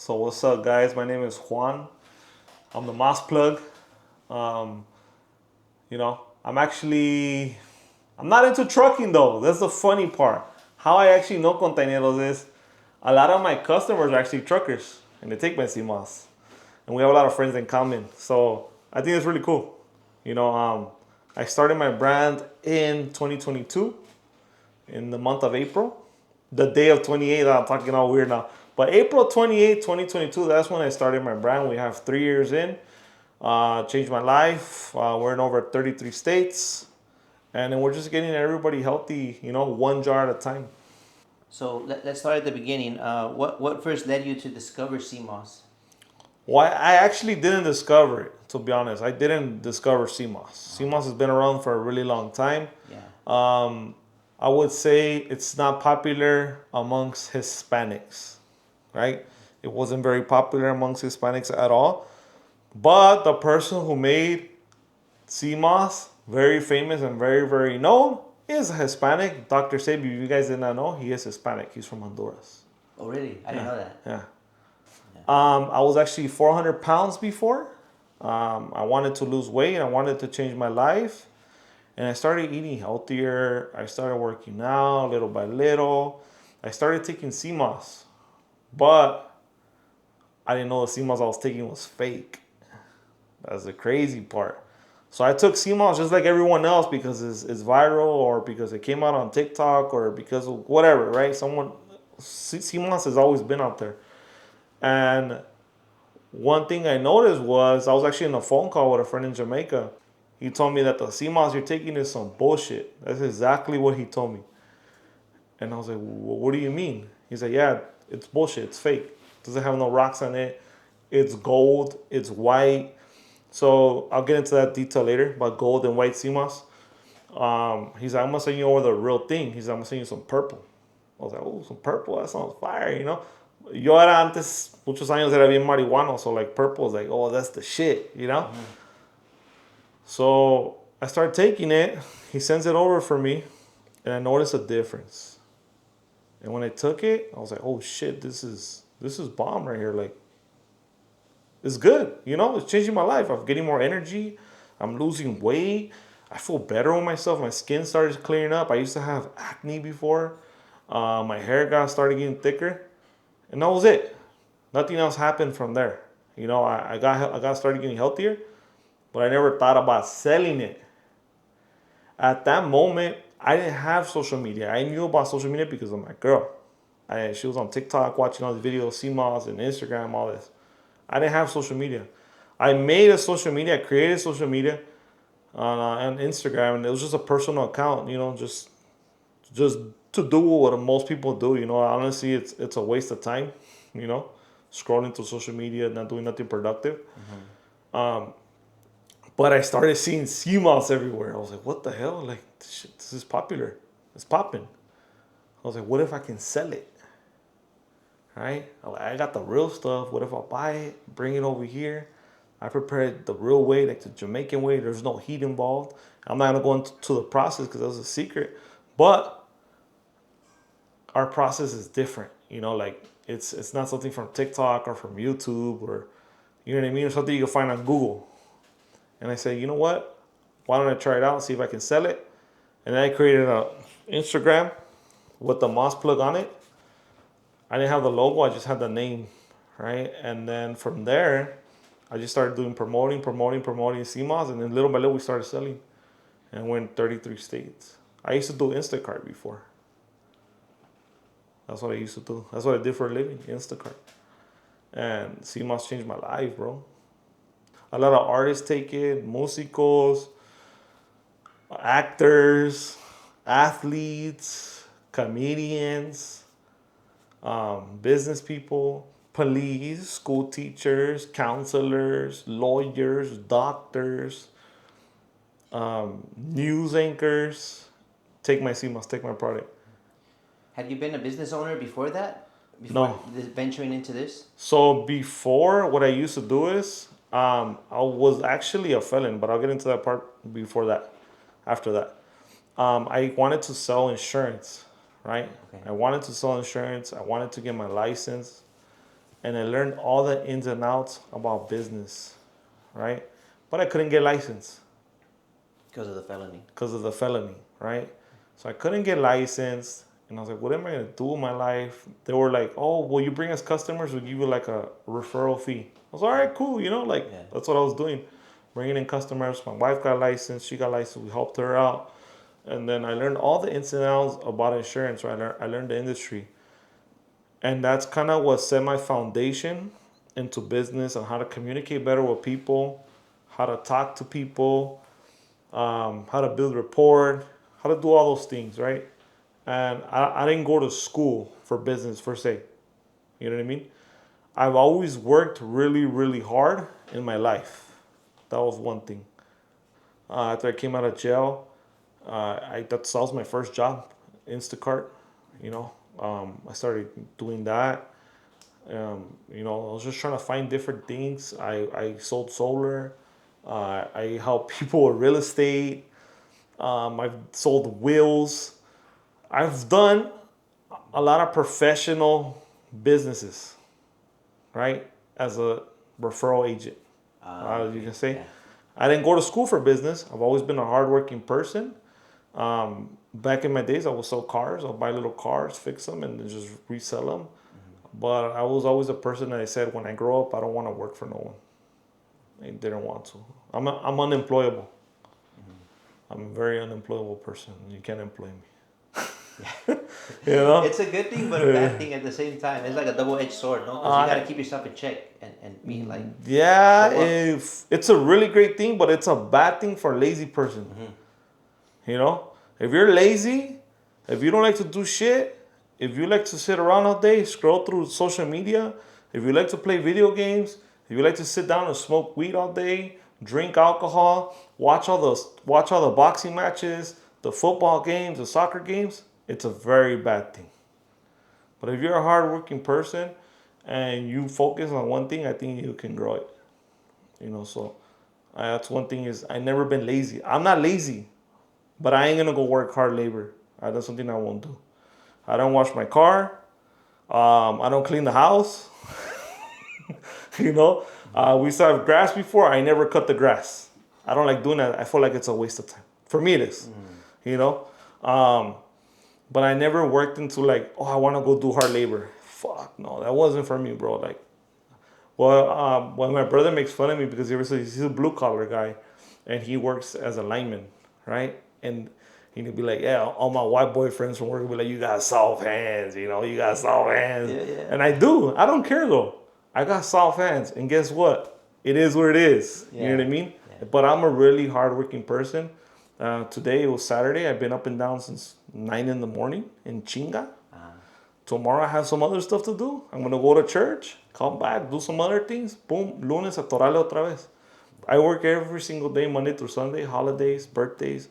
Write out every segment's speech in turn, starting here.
So what's up, guys? My name is Juan. I'm the Moss Plug. Um, I'm not into trucking though. That's the funny part. How I actually know Kontaineroz is a lot of my customers are actually truckers, and they take my CMOS, and we have a lot of friends in common. So I think it's really cool. I started my brand in 2022 in the month of April. The day of 28, I'm talking all weird now. But April 28, 2022, that's when I started my brand. We have 3 years in. Changed my life. We're in over 33 states. And then we're just getting everybody healthy, one jar at a time. So let's start at the beginning. What first led you to discover CMOS? Well, I actually didn't discover it, to be honest. I didn't discover CMOS. CMOS has been around for a really long time. Yeah. Um, I would say it's not popular amongst Hispanics, right? It wasn't very popular amongst Hispanics at all. But the person who made CMOS, very famous and very, very known, is a Hispanic. Dr. Sebi, if you guys did not know, he is Hispanic. He's from Honduras. Oh, really? I didn't know that. Yeah. Yeah. I was actually 400 pounds before. I wanted to lose weight. I wanted to change my life. And I started eating healthier. I started working out little by little. I started taking CMOS. But I didn't know the CMOS I was taking was fake. That's the crazy part. So I took CMOS just like everyone else because it's viral or because it came out on TikTok or because of whatever, right? CMOS has always been out there. And one thing I noticed was I was actually in a phone call with a friend in Jamaica. He told me that the CMOS you're taking is some bullshit. That's exactly what he told me. And I was like, well, what do you mean? He's like, yeah, it's bullshit. It's fake. It doesn't have no rocks on it. It's gold. It's white. So I'll get into that detail later about gold and white CMOS. He's like, I'm gonna send you over the real thing. He's like, I'm gonna send you some purple. I was like, oh, some purple. That sounds fire. Yo era antes, muchos años era bien marihuano. So like purple is like, oh, that's the shit. So I start taking it. He sends it over for me, and I noticed a difference. And when I took it, I was like, oh shit, this is bomb right here. Like, it's good. It's changing my life. I'm getting more energy. I'm losing weight. I feel better with myself. My skin started clearing up. I used to have acne before. My hair started getting thicker, and that was it. Nothing else happened from there. I got started getting healthier, but I never thought about selling it. At that moment, I didn't have social media. I knew about social media because of my girl. She was on TikTok watching all the videos, CMOS and Instagram, all this. I didn't have social media. I made a social media, I created social media on Instagram, and it was just a personal account, just to do what most people do. Honestly, it's a waste of time, you know, scrolling through social media, not doing nothing productive. But I started seeing CMOS everywhere. I was like, what the hell? Like, this is popular. It's popping. I was like, what if I can sell it? Right? I got the real stuff. What if I buy it, bring it over here? I prepare it the real way, like the Jamaican way. There's no heat involved. I'm not gonna go into the process because that's a secret. But our process is different. Like it's not something from TikTok or from YouTube or you know what I mean, or something you can find on Google. And I said, you know what? Why don't I try it out and see if I can sell it? And then I created a Instagram with the Moss plug on it. I didn't have the logo, I just had the name, right? And then from there, I just started doing promoting CMOS, and then little by little we started selling, and we're in 33 states. I used to do Instacart before. That's what I used to do. That's what I did for a living, Instacart. And CMOS changed my life, bro. A lot of artists take it, musicos, actors, athletes, comedians, business people, police, school teachers, counselors, lawyers, doctors, news anchors. Take my CMOS, take my product. Had you been a business owner before that? Before No. venturing into this? So before, what I used to do is, I was actually a felon, but I'll get into that part before that, after that. I wanted to sell insurance, right? Okay. I wanted to sell insurance. I wanted to get my license. and I learned all the ins and outs about business, right? But I couldn't get licensed Because of the felony. because of the felony, right? So I couldn't get licensed, and I was like, what am I gonna do with my life? They were like, oh, well, you bring us customers, we'll give you like a referral fee. I was all right, cool, like Yeah. that's what I was doing, bringing in customers. My wife got licensed, she got licensed, we helped her out, and then I learned all the ins and outs about insurance. Right, I learned the industry, and that's kind of what set my foundation into business and how to communicate better with people, how to talk to people, how to build rapport, how to do all those things, right? And I didn't go to school for business per se. You know what I mean? I've always worked really, really hard in my life. That was one thing. After I came out of jail, that was my first job, Instacart. I started doing that. I was just trying to find different things. I sold solar. I help people with real estate. I've sold wheels. I've done a lot of professional businesses, right? As a referral agent, you can say. Yeah. I didn't go to school for business. I've always been a hardworking person. Back in my days, I would sell cars. I'll buy little cars, fix them, and then just resell them. Mm-hmm. But I was always a person that I said, when I grow up, I don't want to work for no one. I didn't want to. I'm unemployable. Mm-hmm. I'm a very unemployable person. You can't employ me. It's a good thing, but a bad thing at the same time. It's like a double-edged sword, no? Because you got to keep yourself in check and be like. Yeah, if it's a really great thing, but it's a bad thing for a lazy person. Mm-hmm. If you're lazy, if you don't like to do shit, if you like to sit around all day, scroll through social media, if you like to play video games, if you like to sit down and smoke weed all day, drink alcohol, watch all the boxing matches, the football games, the soccer games, it's a very bad thing. But if you're a hardworking person and you focus on one thing, I think you can grow it. So that's one thing is I never been lazy. I'm not lazy, but I ain't gonna go work hard labor. That's something I won't do. I don't wash my car. I don't clean the house. We used to have grass before. I never cut the grass. I don't like doing that. I feel like it's a waste of time. For me, it is. But I never worked into like, I want to go do hard labor. Fuck, no, that wasn't for me, bro. Like, when my brother makes fun of me because he's a blue collar guy, and he works as a lineman, right? And he'd be like, yeah, all my white boyfriends from work would be like, you got soft hands, you got soft hands. Yeah. And I do. I don't care though. I got soft hands, and guess what? It is what it is. Yeah. You know what I mean? Yeah. But I'm a really hardworking person. Today, it was Saturday. I've been up and down since 9 in the morning in Chinga. Tomorrow, I have some other stuff to do. I'm going to go to church, come back, do some other things. Boom, lunes, atorale otra vez. I work every single day, Monday through Sunday, holidays, birthdays,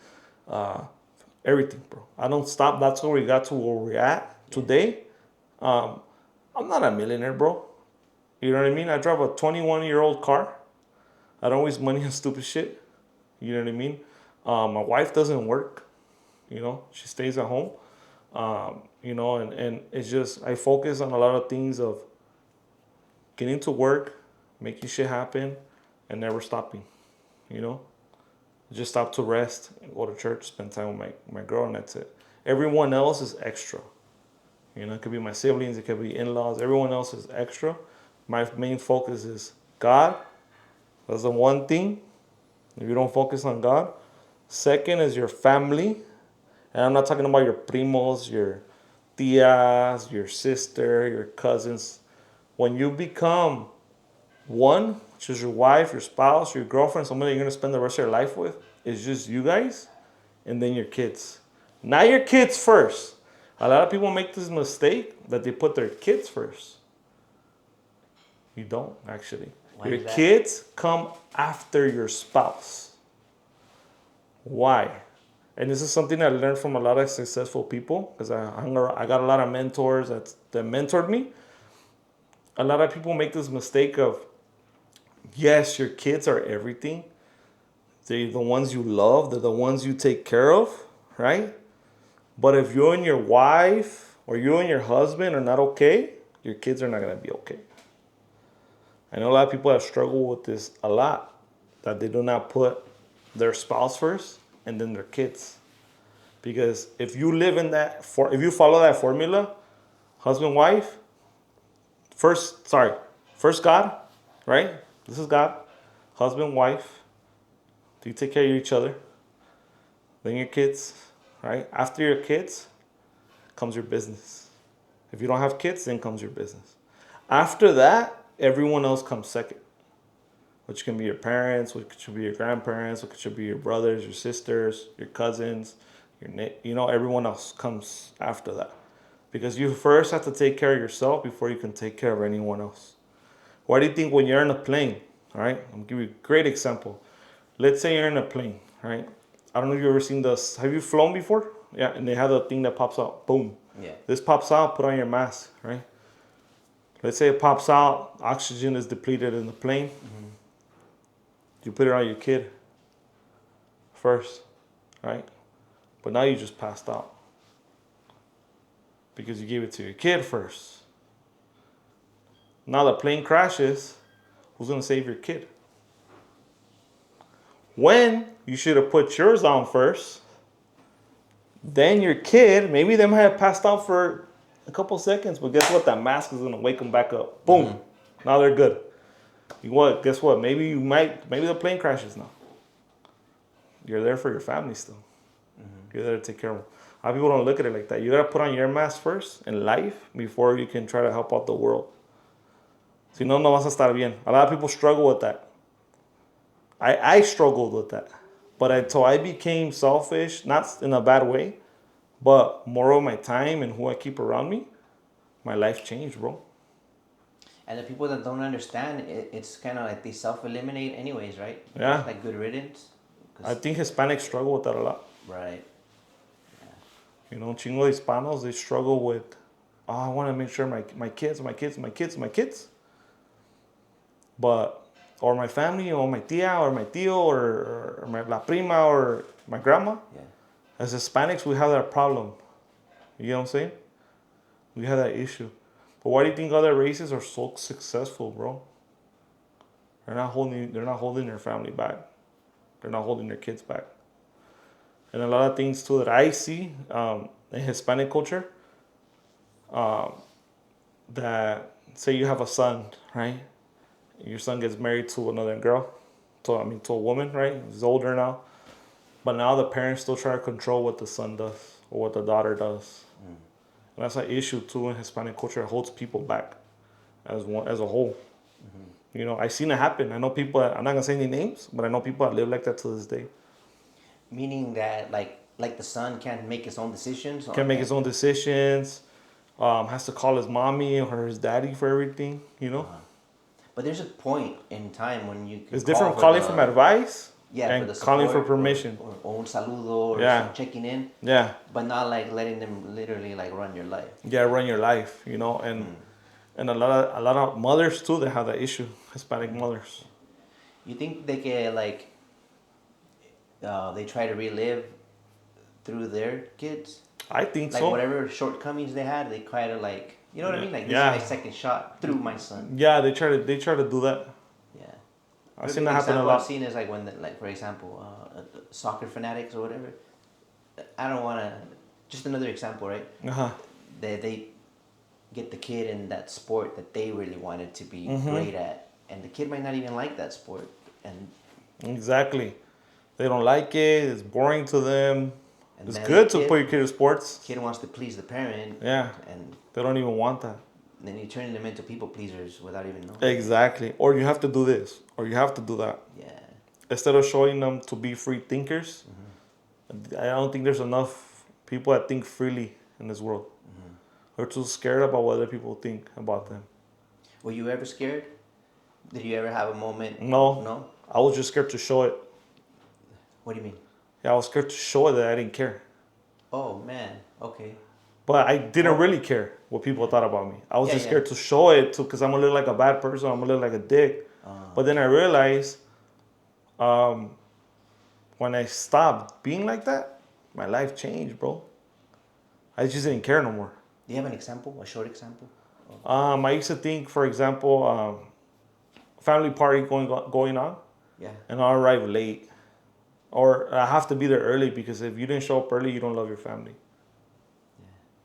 everything, bro. I don't stop. That's where we got to where we're at today. I'm not a millionaire, bro. You know what I mean? I drive a 21-year-old car. I don't waste money on stupid shit. You know what I mean? My wife doesn't work. She stays at home. And it's just, I focus on a lot of things of getting to work, making shit happen, and never stopping. Just stop to rest, go to church, spend time with my girl, and that's it. Everyone else is extra. It could be my siblings, it could be in-laws. Everyone else is extra. My main focus is God. That's the one thing. If you don't focus on God. Second is your family. And I'm not talking about your primos, your tias, your sister, your cousins. When you become one, which is your wife, your spouse, your girlfriend, somebody you're going to spend the rest of your life with, it's just you guys, and then your kids. Not your kids first. A lot of people make this mistake that they put their kids first. You don't, actually. Your kids come after your spouse. Why? And this is something I learned from a lot of successful people, because I got a lot of mentors that mentored me. A lot of people make this mistake of, yes, your kids are everything. They're the ones you love. They're the ones you take care of, right? But if you and your wife or you and your husband are not okay, your kids are not going to be okay. I know a lot of people that struggle with this a lot, that they do not put their spouse first and then their kids. Because if you live in that, if you follow that formula, husband, wife, first God, right? This is God, husband, wife, you take care of each other, then your kids, right? After your kids comes your business. If you don't have kids, then comes your business. After that, everyone else comes second, which can be your parents, which should be your grandparents, which should be your brothers, your sisters, your cousins, everyone else comes after that. Because you first have to take care of yourself before you can take care of anyone else. Why do you think when you're in a plane, all right? I'm gonna give you a great example. Let's say you're in a plane, right? I don't know if you've ever seen this. Have you flown before? Yeah, and they have the thing that pops out. Boom. Yeah. This pops out, put on your mask, right? Let's say it pops out, oxygen is depleted in the plane. Mm-hmm. You put it on your kid first, right? But now you just passed out because you gave it to your kid first. Now the plane crashes, who's gonna save your kid? When you should have put yours on first, then your kid, maybe they might have passed out for a couple seconds, but guess what? That mask is gonna wake them back up. Boom. Mm-hmm. Now they're good. Guess what? Maybe the plane crashes now. You're there for your family still. Mm-hmm. You're there to take care of them. A lot of people don't look at it like that. You gotta put on your mask first in life before you can try to help out the world. Si no, no vas a estar bien. A lot of people struggle with that. I struggled with that. But until I became selfish, not in a bad way, but more of my time and who I keep around me, my life changed, bro. And the people that don't understand, it's kind of like they self-eliminate anyways, right? Yeah. Like good riddance. I think Hispanics struggle with that a lot. Right. Yeah. Chingo de Hispanos, they struggle with, I want to make sure my kids. But, or my family, or my tia, or my tío, or my la prima, or my grandma. Yeah. As Hispanics, we have that problem. You know what I'm saying? We have that issue. But why do you think other races are so successful, bro? They're not holding their family back. They're not holding their kids back. And a lot of things too that I see in Hispanic culture, that say you have a son, right? Your son gets married to another girl, to a woman, right? He's older now. But now the parents still try to control what the son does or what the daughter does. Mm. And that's an issue too in Hispanic culture. It holds people back as a whole. Mm-hmm. I've seen it happen. I know people, I'm not going to say any names, but I know people that live like that to this day. Meaning that like the son can't make his own decisions? Can't make his own decisions. Has to call his mommy or his daddy for everything, But there's a point in time when you can it's different calling from advice. Yeah, and calling for permission. Or un saludo or checking in. Yeah. But not like letting them literally like run your life. Yeah, run your life, and a lot of mothers too that have that issue, Hispanic mothers. You think they can they try to relive through their kids? I think like so. Like whatever shortcomings they had, they try to you know what I mean? Like this is my second shot through my son. Yeah, they try to do that. Yeah. I've seen that happen a lot. I've seen is like when, for example, soccer fanatics or whatever. I don't want to. Just another example, right? They get the kid in that sport that they really wanted to be great at, and the kid might not even like that sport, and exactly, they don't like it. It's boring to them. It's good to put your kid in sports. Kid wants to please the parent. Yeah. And they don't even want that. Then you turn them into people pleasers without even knowing. Exactly. Or you have to do this, or you have to do that. Yeah. Instead of showing them to be free thinkers, I don't think there's enough people that think freely in this world. They're too scared about what other people think about them. Were you ever scared? Did you ever have a moment? No. No? I was just scared to show it. What do you mean? Yeah, I was scared to show it that I didn't care. Oh, man. Okay. But I didn't really care what people thought about me. I was just scared to show it too, because I'm going to look like a bad person. I'm going to look like a dick. But then I realized when I stopped being like that, my life changed, bro. I just didn't care no more. Do you have an example? A short example? I used to think, for example, family party going on, Yeah. and I'll arrive late, or I have to be there early because if you didn't show up early, you don't love your family.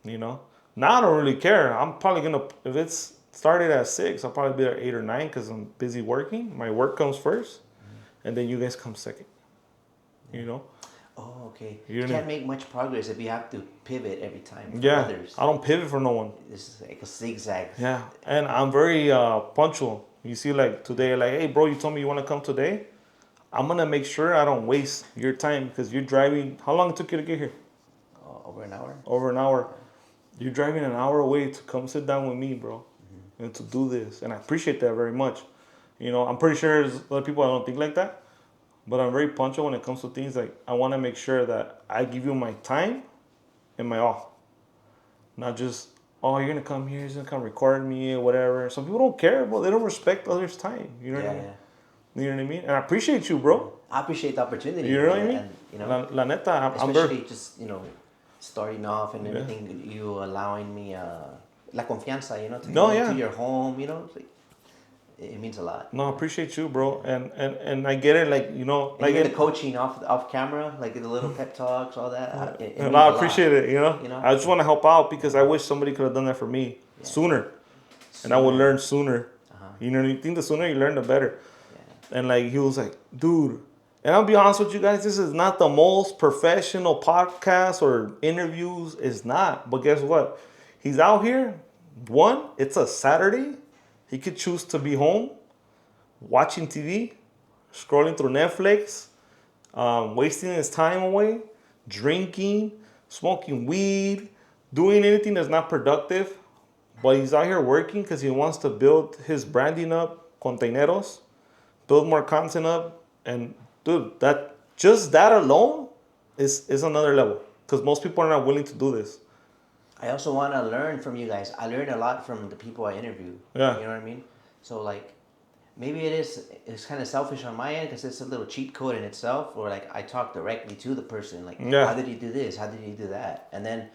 You know. Now I don't really care. I'm probably gonna if it's started at 6, I'll probably be there 8 or 9 because I'm busy working. My work comes first, and then you guys come second. You know. Oh, okay. You You can't make much progress if you have to pivot every time for Yeah, others. I don't pivot for no one. This is like a zigzag. Yeah, and I'm very punctual. You see, like today, like, hey, bro, you told me you want to come today. I'm gonna make sure I don't waste your time because you're driving. How long it took you to get here? Over an hour. Over an hour. You're driving an hour away to come sit down with me, bro, and to do this. And I appreciate that very much. You know, I'm pretty sure there's other people that don't think like that, but I'm very punctual when it comes to things. Like I want to make sure that I give you my time and my all, not just you're gonna come here, you're gonna come record me or whatever. Some people don't care, bro. They don't respect others' time. You know what I mean? You know what I mean? And I appreciate you, bro. I appreciate the opportunity. You know what I mean? And, you know, La neta, I'm especially very. just, you know, starting off and everything, you allowing me la confianza, you know, to No, go yeah. to your home, you know, it's like, it means a lot. No, I appreciate you, bro. And I get it, like, you know, And like even the coaching off camera, like the little pep talks, all that. It and means I a lot. appreciate it, you know? You know? I just want to help out because I wish somebody could have done that for me sooner. And I would learn sooner. You know, you think the sooner you learn, the better. Yeah. And like, he was like, dude, and I'll be honest with you guys, this is not the most professional podcast or interviews. It's not. But guess what? He's out here. One, it's a Saturday. He could choose to be home, watching TV, scrolling through Netflix, wasting his time away, drinking, smoking weed, doing anything that's not productive. But he's out here working because he wants to build his branding up, Kontaineroz, build more content up. And dude, that alone is another level because most people are not willing to do this. I also want to learn from you guys. I learned a lot from the people I interview. Yeah. You know what I mean? So like, maybe it's kind of selfish on my end because it's a little cheat code in itself. Or like I talk directly to the person. Like, how did he do this? How did he do that? And then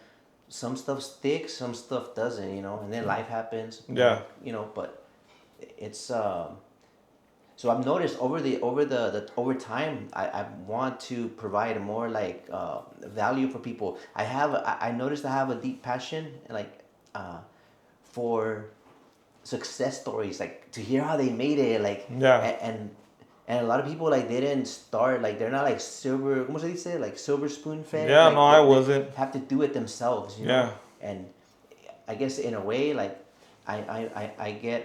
some stuff sticks, some stuff doesn't. You know, and then life happens. Yeah. You know, but it's so I've noticed over time, I want to provide more like value for people. I noticed I have a deep passion like for success stories, like to hear how they made it, like and a lot of people like they didn't start like they're not like silver, ¿cómo se dice? Like silver spoon fed. Yeah, like, no, I wasn't. Have to do it themselves, you know. And I guess in a way like. I get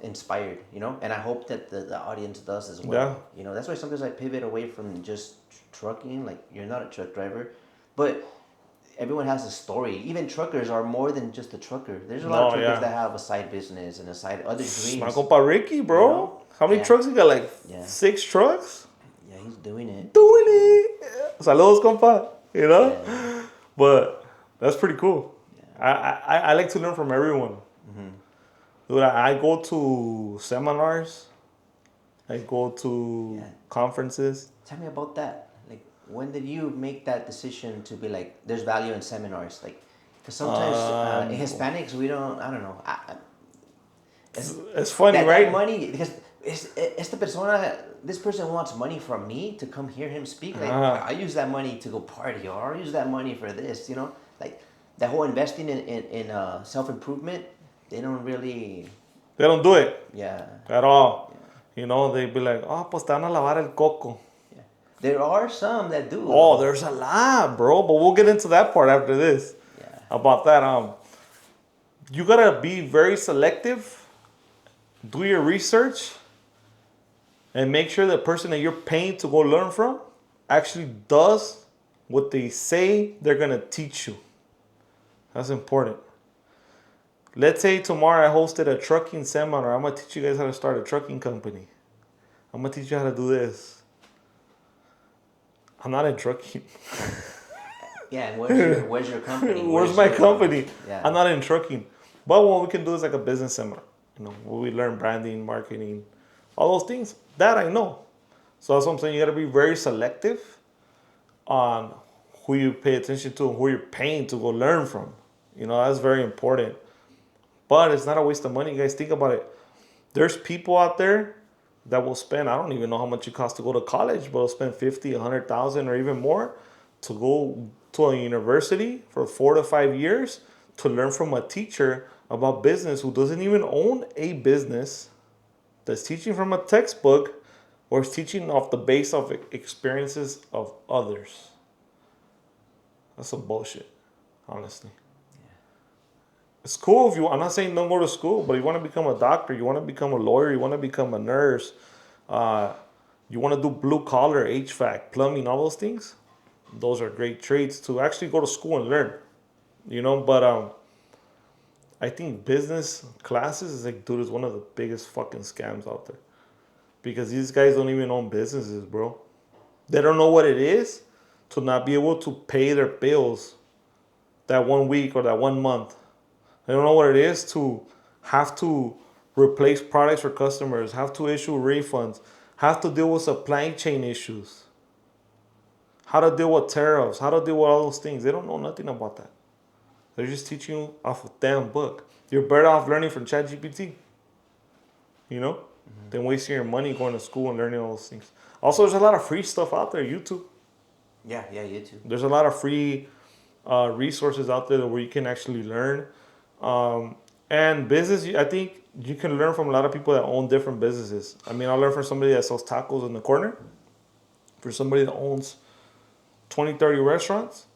inspired, you know, and I hope that the audience does as well. Yeah. You know, that's why sometimes I pivot away from just trucking. Like, you're not a truck driver, but everyone has a story. Even truckers are more than just a trucker. There's a lot of truckers that have a side business and other dreams. My compa Ricky, bro. You know? How many trucks he got? Like 6 trucks? Yeah, he's doing it. Doing it. Saludos, compa. You know? Yeah. But that's pretty cool. Yeah. I like to learn from everyone. Dude, I go to seminars. I go to conferences. Tell me about that. Like, when did you make that decision to be like, there's value in seminars? Like, because sometimes in Hispanics, we don't, I don't know. It's funny, right? That money, because this person wants money from me to come hear him speak. Like, I use that money to go party, or I use that money for this, you know? Like, that whole investing in self-improvement, they don't do it. Yeah. At all. Yeah. You know, they be like, pues te van a lavar el coco. Yeah. There are some that do. Oh, there's a lot, bro. But we'll get into that part after this. Yeah. About that. You gotta be very selective. Do your research. And make sure the person that you're paying to go learn from actually does what they say they're gonna teach you. That's important. Let's say tomorrow I hosted a trucking seminar. I'm going to teach you guys how to start a trucking company. I'm going to teach you how to do this. I'm not in trucking. Yeah, and where's your company? Where's my company? Yeah. I'm not in trucking. But what we can do is like a business seminar. You know, where we learn branding, marketing, all those things. That I know. So that's what I'm saying. You got to be very selective on who you pay attention to and who you're paying to go learn from. You know, that's very important. But it's not a waste of money, guys. Think about it. There's people out there that will spend, I don't even know how much it costs to go to college, but will spend 50, 100,000 or even more to go to a university for 4 to 5 years to learn from a teacher about business who doesn't even own a business, that's teaching from a textbook or is teaching off the base of experiences of others. That's some bullshit, honestly. It's cool if you, I'm not saying don't go to school, but you want to become a doctor, you want to become a lawyer, you want to become a nurse, you want to do blue collar, HVAC, plumbing, all those things. Those are great trades to actually go to school and learn, but I think business classes is like, dude, is one of the biggest fucking scams out there. Because these guys don't even own businesses, bro. They don't know what it is to not be able to pay their bills that 1 week or that 1 month. They don't know what it is to have to replace products for customers, have to issue refunds, have to deal with supply chain issues, how to deal with tariffs, how to deal with all those things. They don't know nothing about that. They're just teaching you off a damn book. You're better off learning from ChatGPT, than wasting your money going to school and learning all those things. Also, there's a lot of free stuff out there, YouTube. Yeah, YouTube. There's a lot of free resources out there where you can actually learn. And business, I think you can learn from a lot of people that own different businesses. I mean, I learned from somebody that sells tacos in the corner, for somebody that owns 20, 30 restaurants,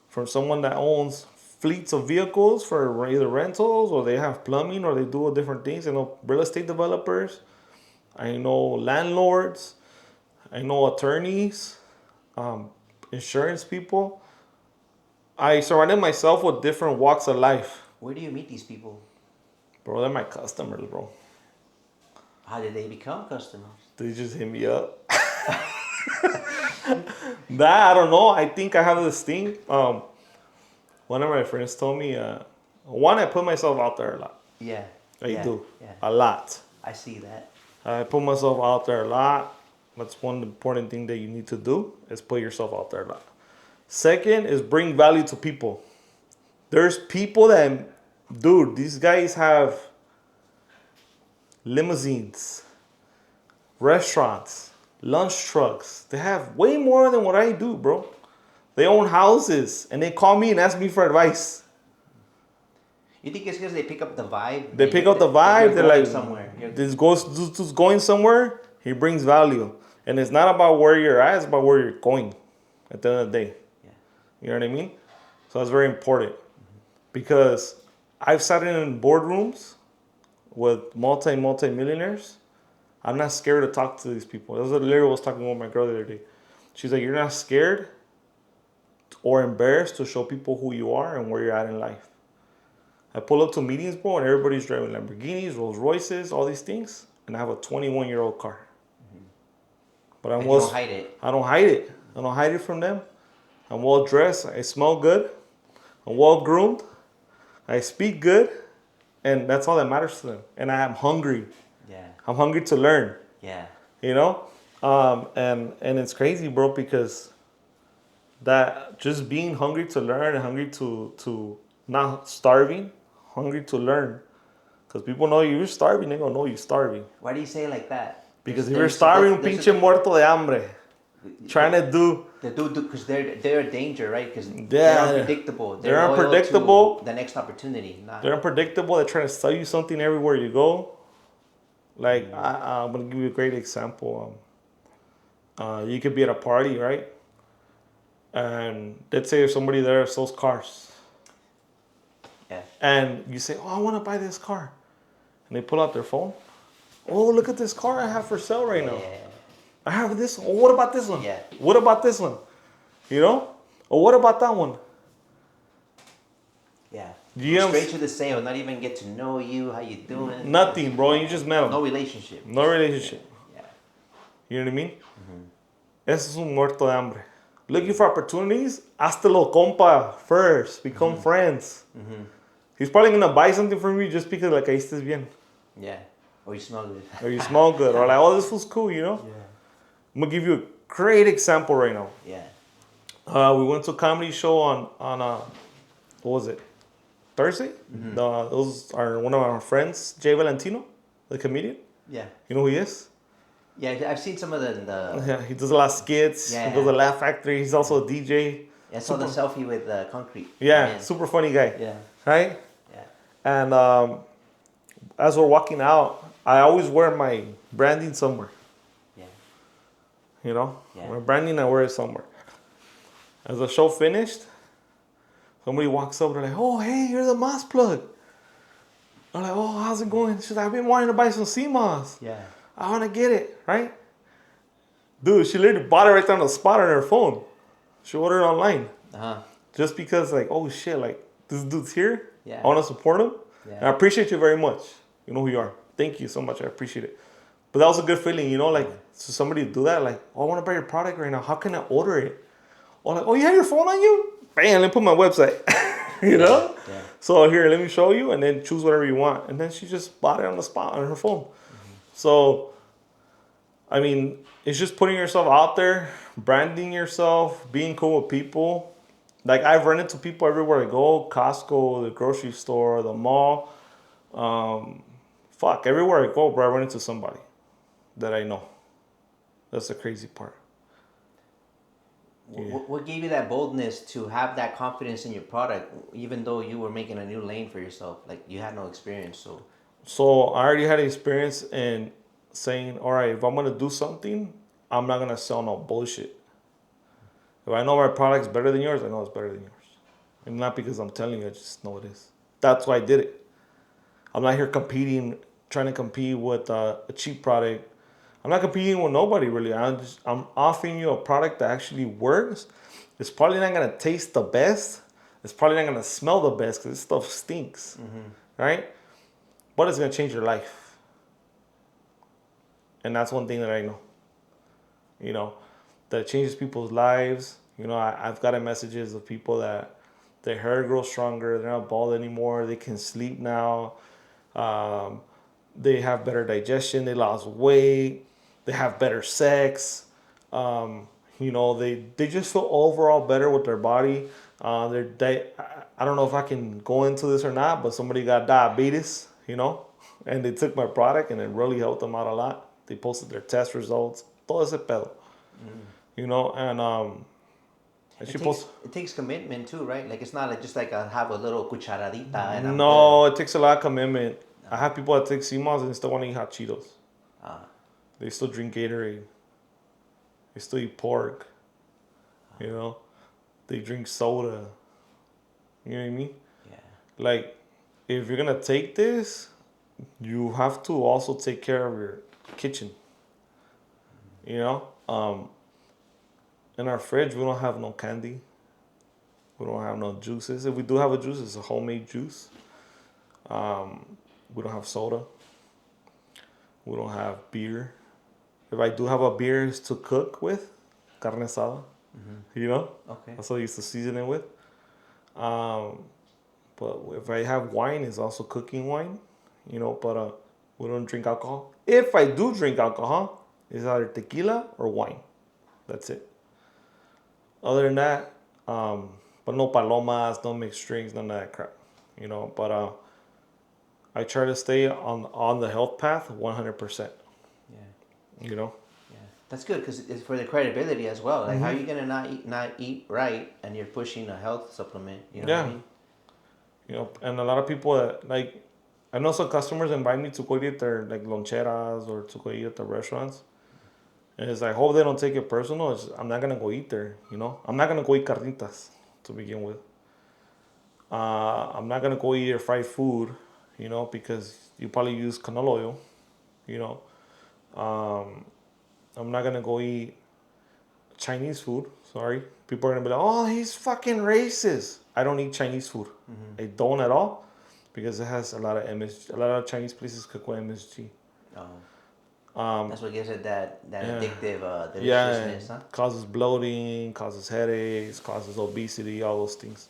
from someone that owns fleets of vehicles for either rentals or they have plumbing or they do different things. I know real estate developers, I know landlords, I know attorneys, insurance people. I surrounded myself with different walks of life. Where do you meet these people? Bro, they're my customers, bro. How did they become customers? They just hit me up. That, I don't know. I think I have this thing. One of my friends told me, one, I put myself out there a lot. Yeah. I do. Yeah. A lot. I see that. I put myself out there a lot. That's one important thing that you need to do, is put yourself out there a lot. Second is bring value to people. There's people that, dude, these guys have limousines, restaurants, lunch trucks. They have way more than what I do, bro. They own houses, and they call me and ask me for advice. You think it's because they pick up the vibe? They pick up the vibe. They're like, somewhere. This is going somewhere. He brings value. And it's not about where you're at. It's about where you're going at the end of the day. Yeah. You know what I mean? So that's very important. Because I've sat in boardrooms with multi-millionaires. I'm not scared to talk to these people. That was literally what I was talking with my girl the other day. She's like, you're not scared or embarrassed to show people who you are and where you're at in life. I pull up to meetings, bro, and everybody's driving Lamborghinis, Rolls Royces, all these things, and I have a 21-year-old car. But you don't hide it. I don't hide it. I don't hide it from them. I'm well dressed. I smell good. I'm well groomed. I speak good, and that's all that matters to them. And I am hungry. Yeah. I'm hungry to learn. Yeah. And it's crazy, bro, because that just being hungry to learn and hungry to not starving, hungry to learn. Because people know you're starving, they gonna know you're starving. Why do you say it like that? Because if you're starving, pinche muerto de hambre. Trying to do... Because they're a danger, right? Because Yeah, they're unpredictable. They're unpredictable. The next opportunity. They're unpredictable. They're trying to sell you something everywhere you go. Like, I'm going to give you a great example. You could be at a party, right? And let's say there's somebody there that sells cars. Yeah. And you say, oh, I want to buy this car. And they pull out their phone. Oh, look at this car I have for sale right now. Yeah. I have this one. Oh, what about this one? Yeah. What about this one? Or what about that one? Yeah. GMs, straight to the sale, not even get to know you, how you doing. Nothing, bro. You just met them. No relationship. No relationship. Yeah. You know what I mean? Eso es un muerto de hambre. Looking for opportunities, hazte lo compa first. Become friends. He's probably going to buy something from you just because, like, ahí estés bien. Yeah. Or you smell good. Or you smell good. Or like, oh, this feels cool, Yeah. I'm going to give you a great example right now. Yeah. We went to a comedy show on what was it? Thursday? Those are one of our friends, Jay Valentino, the comedian. Yeah. You know who he is? Yeah, I've seen some of the Yeah, he does a lot of skits. yeah, He does a Laugh Factory. He's also a DJ. I saw the selfie with concrete. Yeah, Man. super funny guy. Yeah. Right? Yeah. And as we're walking out, I always wear my branding somewhere. Yeah. You know? Yeah. My branding, I wear it somewhere. As the show finished, somebody walks up, they're like, oh, hey, you're the Moss Plug. I'm like, oh, how's it going? She's like, I've been wanting to buy some sea moss. Yeah. I want to get it, right? Dude, she literally bought it right there on the spot on her phone. She ordered it online. Uh-huh. Just because, like, oh shit, like, this dude's here. Yeah. I want to support him. Yeah. And I appreciate you very much. You know who you are. Thank you so much. I appreciate it. But that was a good feeling, you know, like, so somebody do that, like, oh, I want to buy your product right now. How can I order it? Or like, oh, you have your phone on you? Bam, let me put my website. You know? Yeah. So here, let me show you, and then choose whatever you want. And then she just bought it on the spot on her phone. Mm-hmm. So, I mean, it's just putting yourself out there, branding yourself, being cool with people. Like, I've run into people everywhere I go, Costco, the grocery store, the mall. Everywhere I go, bro, I run into somebody that I know. That's the crazy part. Yeah. What gave you that boldness to have that confidence in your product, even though you were making a new lane for yourself? Like, you had no experience, So I already had experience in saying, all right, if I'm going to do something, I'm not going to sell no bullshit. If I know my product's better than yours, I know it's better than yours. And not because I'm telling you, I just know it is. That's why I did it. I'm not here trying to compete with a cheap product. I'm not competing with nobody really. I'm offering you a product that actually works. It's probably not gonna taste the best. It's probably not gonna smell the best because this stuff stinks, right? But it's gonna change your life. And that's one thing that I know. You know, that it changes people's lives. You know, I've gotten messages of people that their hair grows stronger. They're not bald anymore. They can sleep now. They have better digestion. They lost weight. They have better sex. You know, they just feel overall better with their body. I don't know if I can go into this or not, but somebody got diabetes, you know, and they took my product and it really helped them out a lot. They posted their test results. Todo ese pedo. You know, and it takes commitment too, right? Like, it's not like just like have a little cucharadita and I'm no, it takes a lot of commitment. I have people that take CMOS and still want to eat hot Cheetos. They still drink Gatorade. They still eat pork. You know, they drink soda. You know what I mean? Yeah. Like, if you're gonna take this, you have to also take care of your kitchen. You know, in our fridge we don't have no candy. We don't have no juices. If we do have a juice, it's a homemade juice. We don't have soda. We don't have beer. If I do have a beer, it's to cook with, carne asada. You know? Okay. That's what I used to season it with. But if I have wine, it's also cooking wine. You know, but we don't drink alcohol. If I do drink alcohol, it's either tequila or wine. That's it. Other than that, but no palomas, no mixed drinks, none of that crap. You know, but I try to stay on the health path 100%. Yeah. You know? Yeah. That's good because it's for the credibility as well. Like, how are you going to not eat right and you're pushing a health supplement? You know what I mean? You know, and a lot of people that, like, I know some customers invite me to go eat at their, like, loncheras or to go eat at the restaurants. And it's like, I hope they don't take it personal. I'm not going to go eat there, you know? I'm not going to go eat carnitas to begin with. I'm not going to go eat your fried food, you know, because you probably use canola oil, you know. I'm not going to go eat Chinese food. Sorry. People are going to be like, oh, he's fucking racist. I don't eat Chinese food. I don't at all because it has a lot of MSG. A lot of Chinese places cook with MSG. Oh. That's what gives it that addictive Yeah, deliciousness, huh? causes bloating, causes headaches, causes obesity, all those things.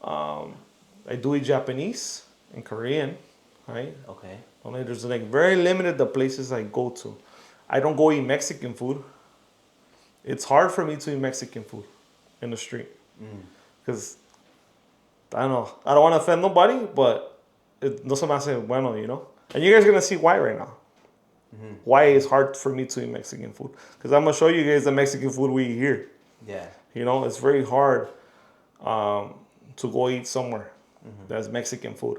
I do eat Japanese and Korean, right? Okay. Only there's like very limited the places I go to. I don't go eat Mexican food. It's hard for me to eat Mexican food in the street because I don't know. I don't want to offend nobody, but no se me hace bueno, you know. And you guys are gonna see why right now. why it's hard for me to eat Mexican food. Because I'm going to show you guys the Mexican food we eat here. Yeah. You know, it's very hard to go eat somewhere that's Mexican food.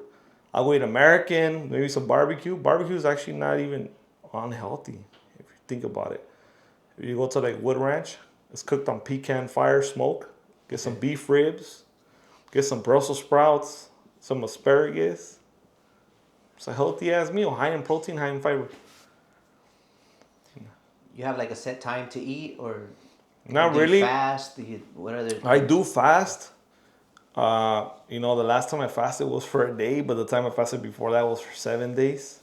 I'll go eat American, maybe some barbecue. Barbecue is actually not even unhealthy if you think about it. If you go to like Wood Ranch, it's cooked on pecan fire smoke. Get some beef ribs, get some Brussels sprouts, some asparagus. It's a healthy ass meal, high in protein, high in fiber. You have like a set time to eat, or Not do really. you fast? What other things? I do fast. You know, the last time I fasted was for a day, but the time I fasted before that was for 7 days.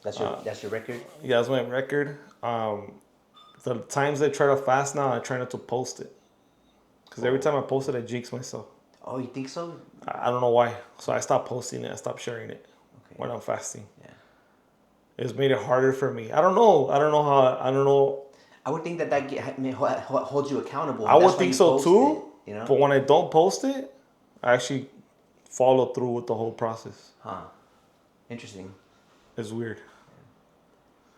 That's your record. Yeah, that's my record. The times I try to fast now, I try not to post it. Because every time I post it, I jinx myself. Oh, you think so? I don't know why. So I stopped posting it. I stopped sharing it when I'm fasting. Yeah. It's made it harder for me. I don't know. I don't know. I would think that holds you accountable. I would think so too. It, you know? But when I don't post it, I actually follow through with the whole process. Huh. Interesting. It's weird.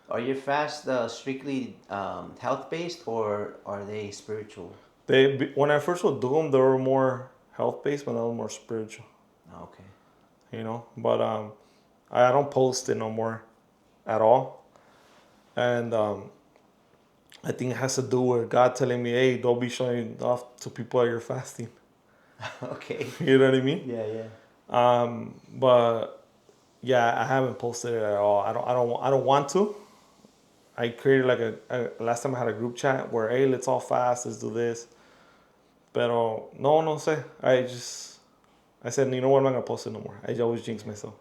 Are your fasts strictly health based, or are they spiritual? When I first would do them, they were more health based, but now more spiritual. Oh, okay. You know, but I don't post it no more at all, and I think it has to do with God telling me, "Hey, don't be showing off to people that you're fasting." Okay. You know what I mean? Yeah, yeah. But yeah, I haven't posted it at all. I don't want to. I created like a last time I had a group chat where, hey, let's all fast, let's do this. Pero no sé. I said, you know what, I'm not gonna post it no more. I always jinx myself.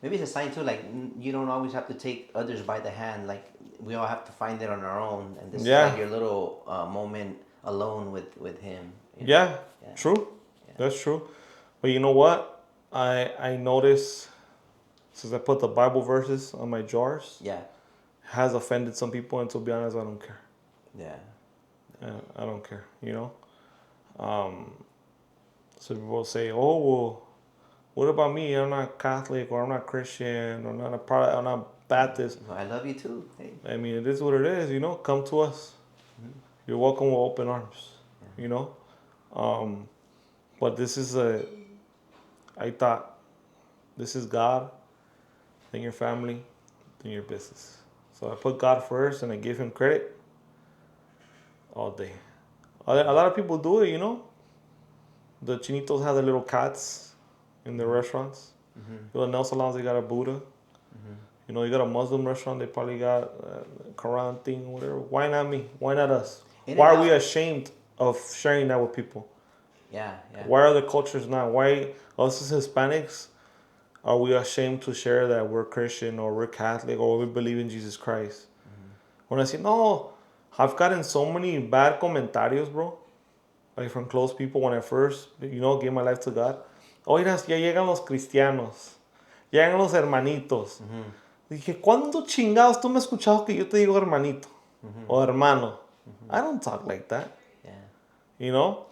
Maybe it's a sign too, like you don't always have to take others by the hand. Like we all have to find it on our own, and this is like your little moment alone with him. You know? Yeah, true. Yeah. That's true. But you know what? I noticed since I put the Bible verses on my jars, has offended some people, and to be honest, I don't care. Yeah. I don't care. You know. So people say, "Oh well, what about me? I'm not Catholic, or I'm not Christian, or I'm not Baptist." Well, I love you too. Hey. I mean, it is what it is. You know, come to us. Mm-hmm. You're welcome with open arms. Yeah. You know, but this is I thought, this is God, then your family, then your business. So I put God first, and I give Him credit all day. A lot of people do it, you know. The chinitos have the little cats in their restaurants. Mm-hmm. The nail salons, they got a Buddha. Mm-hmm. You know, you got a Muslim restaurant, they probably got a Quran thing or whatever. Why not me? Why not us? Why are we ashamed of sharing that with people? Yeah. Why are the cultures not? Why us as Hispanics are we ashamed to share that we're Christian or we're Catholic or we believe in Jesus Christ? Mm-hmm. When I say, no, I've gotten so many bad comentarios, bro. Like from close people when I first, gave my life to God. Oiras, ya llegan los cristianos. Llegan los hermanitos. Mm-hmm. Dije, ¿cuándo chingados tú me has escuchado que yo te digo hermanito? Mm-hmm. O hermano? Mm-hmm. I don't talk like that. Yeah. You know?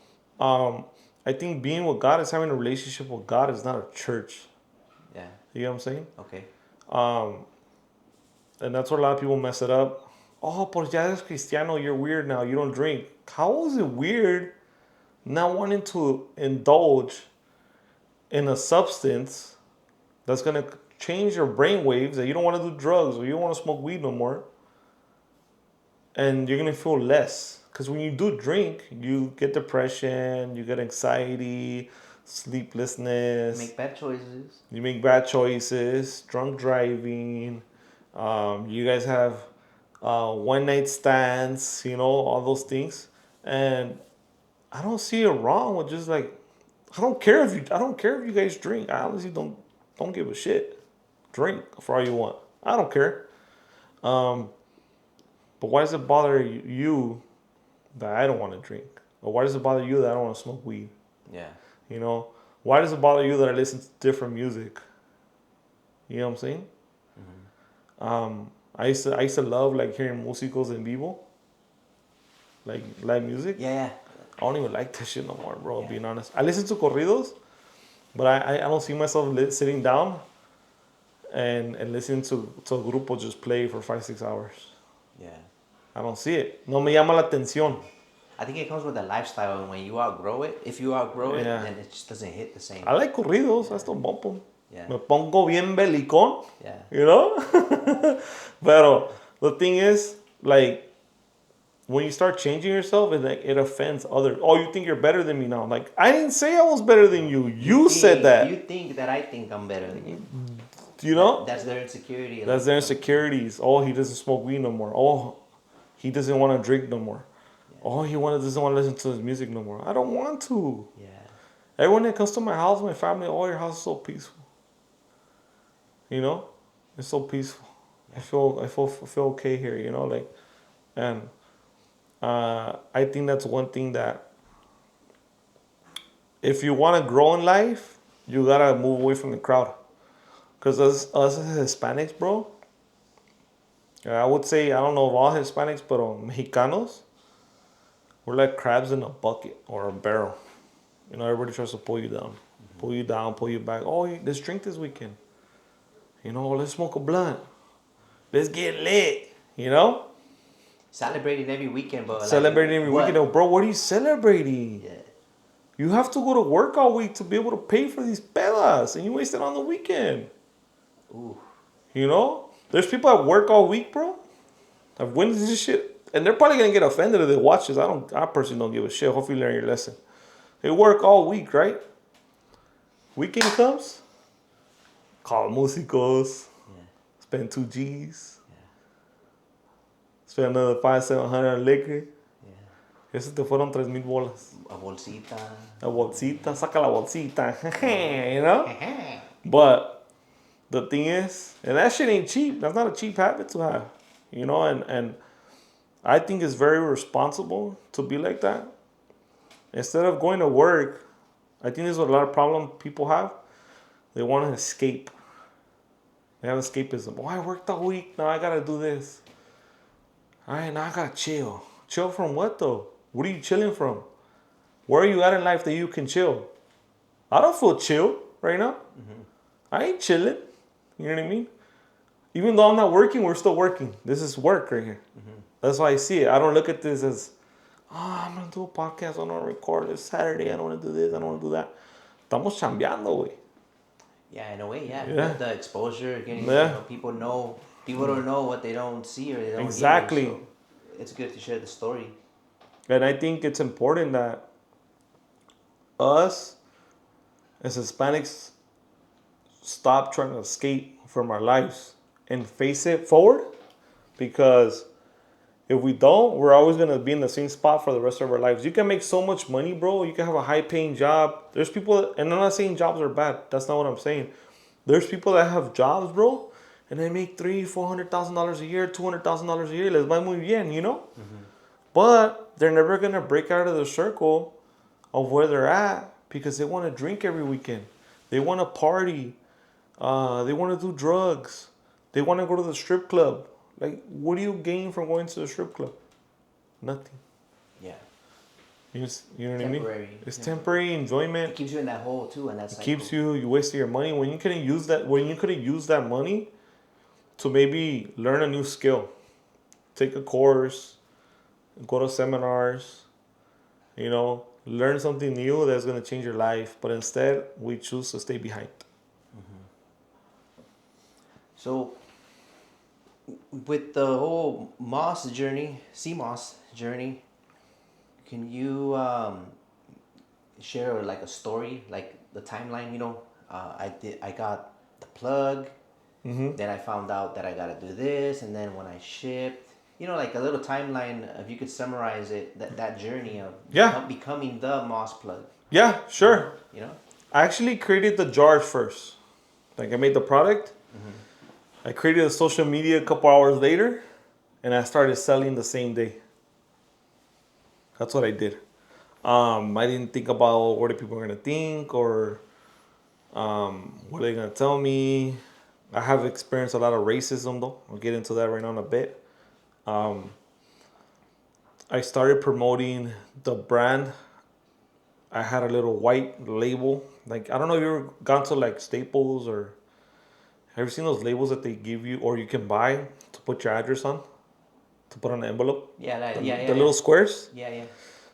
I think being with God is having a relationship with God. It's not a church. Yeah. You know what I'm saying? Okay. And that's where a lot of people mess it up. Oh, pues ya eres cristiano, you're weird now, you don't drink. How is it weird not wanting to indulge in a substance that's going to change your brain waves, that you don't want to do drugs or you don't want to smoke weed no more, and you're going to feel less? Because when you do drink, you get depression, you get anxiety, sleeplessness. You make bad choices, drunk driving. You guys have one night stands, all those things. And I don't see it wrong with just like, I don't care if you guys drink. I honestly don't give a shit. Drink for all you want. I don't care. But why does it bother you that I don't want to drink? Or why does it bother you that I don't want to smoke weed? Yeah. Why does it bother you that I listen to different music? You know what I'm saying? Mm-hmm. I used to love like hearing músicos en vivo, like live music. Yeah. I don't even like that shit no more, bro. Being honest, I listen to corridos, but I don't see myself sitting down and listening to a grupo just play for 5-6 hours. Yeah. I don't see it. No me llama la atención. I think it comes with the lifestyle, and when you outgrow it, if you outgrow it, Yeah. then it just doesn't hit the same. I like corridos. I still bump them. Yeah. Me pongo bien belicón. Yeah. You know? Pero the thing is, like, when you start changing yourself, it offends others. Oh, you think you're better than me now? Like, I didn't say I was better than you. You said that. You think that I think I'm better than you. You know? That's their insecurity. That's their insecurities. Oh, he doesn't smoke weed no more. Oh, he doesn't want to drink no more. Yeah. Oh, doesn't want to listen to his music no more. I don't want to. Yeah. Everyone that comes to my house, my family, oh, your house is so peaceful. You know? It's so peaceful. I feel okay here, you know, like, and I think that's one thing that if you want to grow in life, you gotta move away from the crowd. Because us as Hispanics, bro, I would say, I don't know of all Hispanics, but Mexicanos, we're like crabs in a bucket or a barrel. You know, everybody tries to pull you down, pull you back. Oh, let's drink this weekend. You know, let's smoke a blunt. Let's get lit, you know? Celebrating every weekend, but Celebrating every weekend. Oh, bro, what are you celebrating? Yeah. You have to go to work all week to be able to pay for these pedas, and you waste it on the weekend. Ooh. You know? There's people that work all week, bro. I've witnessed this shit. And they're probably going to get offended if they watch this. I personally don't give a shit. Hopefully you learn your lesson. They work all week, right? Weekend comes, call músicos, spend 2 G's, spend another 500-700 on liquor. Eso te fueron 3,000 bolas. A bolsita. La bolsita, saca la bolsita. You know? But the thing is, and that shit ain't cheap. That's not a cheap habit to have. You know, and I think it's very responsible to be like that. Instead of going to work, I think there's a lot of problem people have. They want to escape. They have escapism. Oh, I worked all week. Now I got to do this. All right, now I got to chill. Chill from what, though? What are you chilling from? Where are you at in life that you can chill? I don't feel chill right now. Mm-hmm. I ain't chilling. You know what I mean? Even though I'm not working, we're still working. This is work right here. Mm-hmm. That's why I see it. I don't look at this as, I'm going to do a podcast. I don't want to record this Saturday. I don't want to do this. I don't want to do that. Estamos chambeando, güey. Yeah, in a way, yeah. The exposure, getting, people don't know what they don't see or they don't exactly. hear. So it's good to share the story. And I think it's important that us as Hispanics stop trying to escape from our lives and face it forward, because if we don't, we're always going to be in the same spot for the rest of our lives. You can make so much money, bro. You can have a high-paying job. There's people, and I'm not saying jobs are bad. That's not what I'm saying. There's people that have jobs, bro, and they make $300,000-$400,000 a year, $200,000 a year. Les va muy bien, you know? Mm-hmm. But they're never going to break out of the circle of where they're at because they want to drink every weekend. They want to party. They want to do drugs. They want to go to the strip club. Like, what do you gain from going to the strip club? Nothing. Yeah. You know what I mean? It's temporary enjoyment. It keeps you in that hole too, and that's it keeps you wasting your money when you could have used that money to maybe learn a new skill, take a course, go to seminars, you know, learn something new that's gonna change your life. But instead, we choose to stay behind. Mm-hmm. So, with the whole CMOS journey, can you share like a story, like the timeline? You know, I got the plug, mm-hmm. Then I found out that I gotta do this, and then when I shipped, you know, like a little timeline. If you could summarize it, that journey of becoming the Moss plug. Yeah, sure. You know, I actually created the jars first. Like I made the product. Mm-hmm. I created a social media a couple hours later, and I started selling the same day. That's what I did. I didn't think about what are people going to think or what are they going to tell me. I have experienced a lot of racism, though. I'll get into that right now in a bit. I started promoting the brand. I had a little white label. Like, I don't know if you ever gone to like Staples or Have you seen those labels that they give you or you can buy to put your address on? To put on an envelope? Yeah, The little squares? Yeah.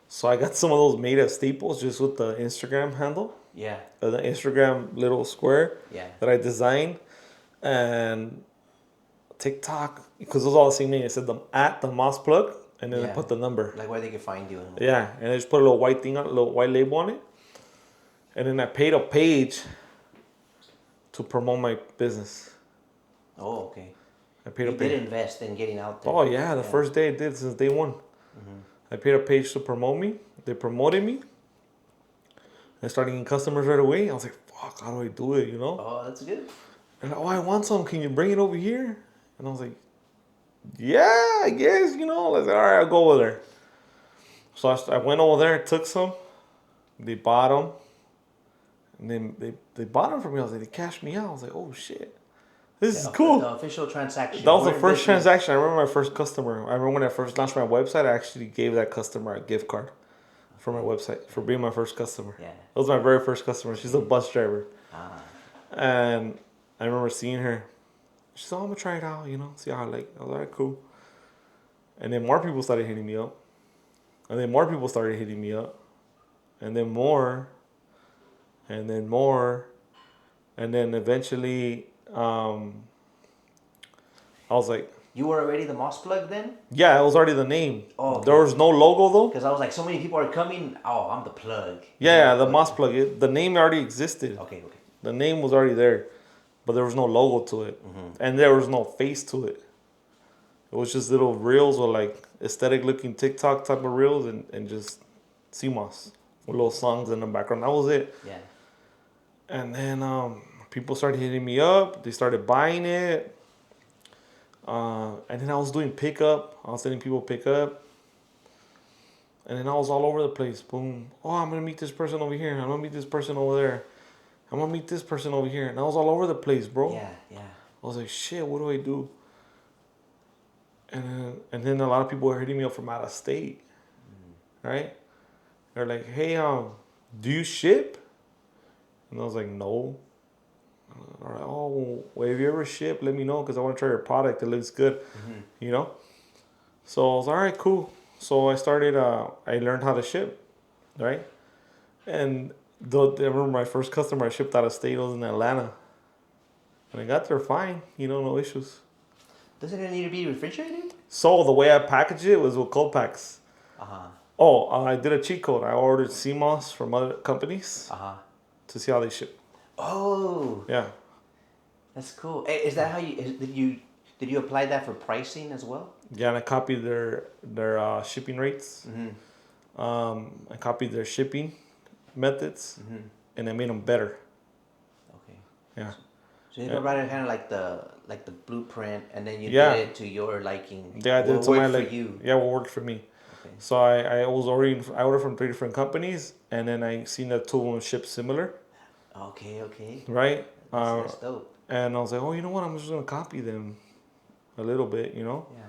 So I got some of those made at Staples just with the Instagram handle. Yeah. The Instagram little square Yeah. that I designed. And TikTok, because it was all the same name. It said the Moss Plug, and then I put the number. Like where they can find you. Yeah, and I just put a little white thing on, a little white label on it. And then I paid a page to promote my business. Oh, okay. I paid You a page. did invest in getting out there. Oh yeah, the first day I did since day one. I paid a page to promote me. They promoted me. I started getting customers right away. I was like, fuck, how do I do it, you know? Oh, that's good. And I want some. Can you bring it over here? And I was like, yeah, I guess, you know. I was like, all right, I'll go over there. So I went over there, took some. They bought them. And then they bought them from me. I was like, they cashed me out. I was like, oh, shit. This is cool. The official transaction. That was the first transaction. I remember my first customer. I remember when I first launched my website, I actually gave that customer a gift card for my website, for being my first customer. Yeah. That was my very first customer. She's a bus driver. Ah. And I remember seeing her. She said, oh, I'm going to try it out, you know, see how I like it. I was like, all right, cool. And then more people started hitting me up. And then more people started hitting me up. And then more. And then more. And then eventually, I was like, You were already the Moss Plug then? yeah, it was already the name. Oh, okay. There was no logo though. Because I was like, so many people are coming. Oh, I'm the plug. Yeah, the Moss Plug. The name already existed. Okay. The name was already there, but there was no logo to it, and there was no face to it. It was just little reels or like aesthetic looking TikTok type of reels and just CMOS with little songs in the background. That was it. Yeah. And then people started hitting me up. They started buying it. And then I was doing pickup. I was letting people pick up. And then I was all over the place. Boom. Oh, I'm going to meet this person over here. I'm going to meet this person over there. I'm going to meet this person over here. And I was all over the place, bro. Yeah. I was like, shit, what do I do? And then a lot of people were hitting me up from out of state. Right? They're like, hey, do you ship? And I was like, no. All right, oh, well, if you ever ship, let me know because I want to try your product. It looks good, you know? So I was, all right, cool. So I started, I learned how to ship, right? And I remember my first customer I shipped out of state was in Atlanta. And I got there fine, you know, no issues. Doesn't it need to be refrigerated? So the way I packaged it was with cold packs. I did a cheat code. I ordered CMOS from other companies to see how they ship. Oh. Yeah. That's cool. Hey, is that how did you apply that for pricing as well? Yeah, and I copied their shipping rates. I copied their shipping methods, and I made them better. Okay. Yeah. So you provided kind of like the blueprint, and then you Yeah. did it to your liking. Yeah, I did what to my worked for you. Yeah, what worked for me. Okay. So I ordered from 3 different companies, and then I seen that 2 of them ship similar. Okay. Right. That's dope. And I was like, oh, you know what? I'm just gonna copy them a little bit, you know. Yeah.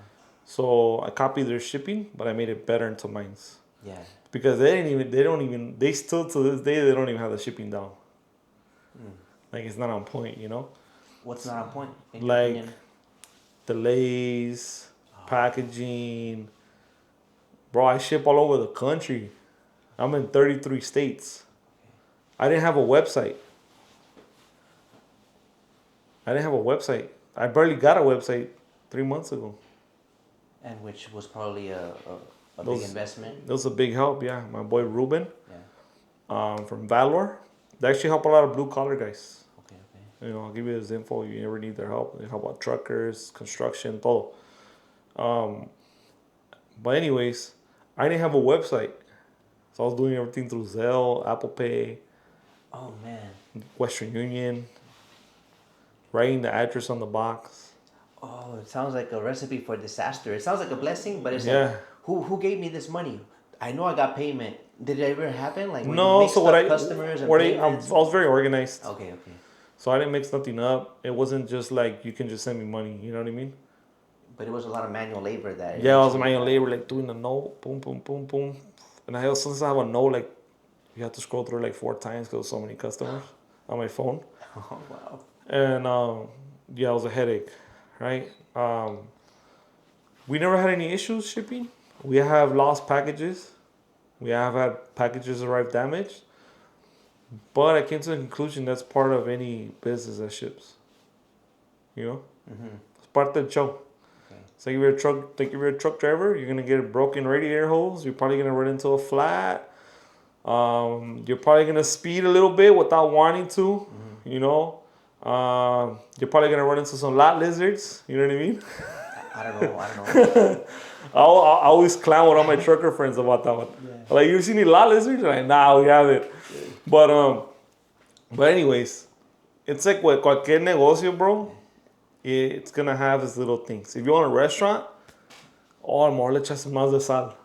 So I copied their shipping, but I made it better into mine's. Yeah. Because they still to this day they don't even have the shipping down. Like it's not on point, you know. What's not on point? Like delays, packaging. Bro, I ship all over the country. I'm in 33 states. I didn't have a website. I barely got a website 3 months ago. And which was probably a big investment. It was a big help, yeah. My boy Ruben, Yeah. from Valor. They actually help a lot of blue collar guys. Okay. You know, I'll give you his info. You ever need their help. They help out truckers, construction, todo. But anyways, I didn't have a website. So I was doing everything through Zelle, Apple Pay, Oh man. Western Union, writing the address on the box. Oh, it sounds like a recipe for disaster. It sounds like a blessing, but it's Yeah. like, who gave me this money? I know I got payment. Did it ever happen? Like when No, you mixed so up customers and I payments? was very organized. Okay. So I didn't mix nothing up. It wasn't just like you can just send me money. You know what I mean? But it was a lot of manual labor that. Yeah, I was manual labor, like doing the note, boom, boom, boom, boom. And I also have a note, like you have to scroll through like 4 times because so many customers on my phone. Oh wow. And Yeah, it was a headache, right? We never had any issues shipping. We have lost packages. We have had packages arrive damaged. But I came to the conclusion that's part of any business that ships. You know, it's part of the show. Okay. So if you're a truck driver, you're gonna get a broken radiator hose. You're probably gonna run into a flat. You're probably gonna speed a little bit without wanting to. You know, you're probably gonna run into some lot lizards. You know what I mean? I don't know. I don't know. I always clown with all my trucker friends about that one. Yeah. Like, you seen any lot lizards? Like, nah, we haven't. But anyways, it's like with cualquier negocio, bro. It's gonna have its little things. If you own a restaurant, oh, a lo mejor le echaste más de sal,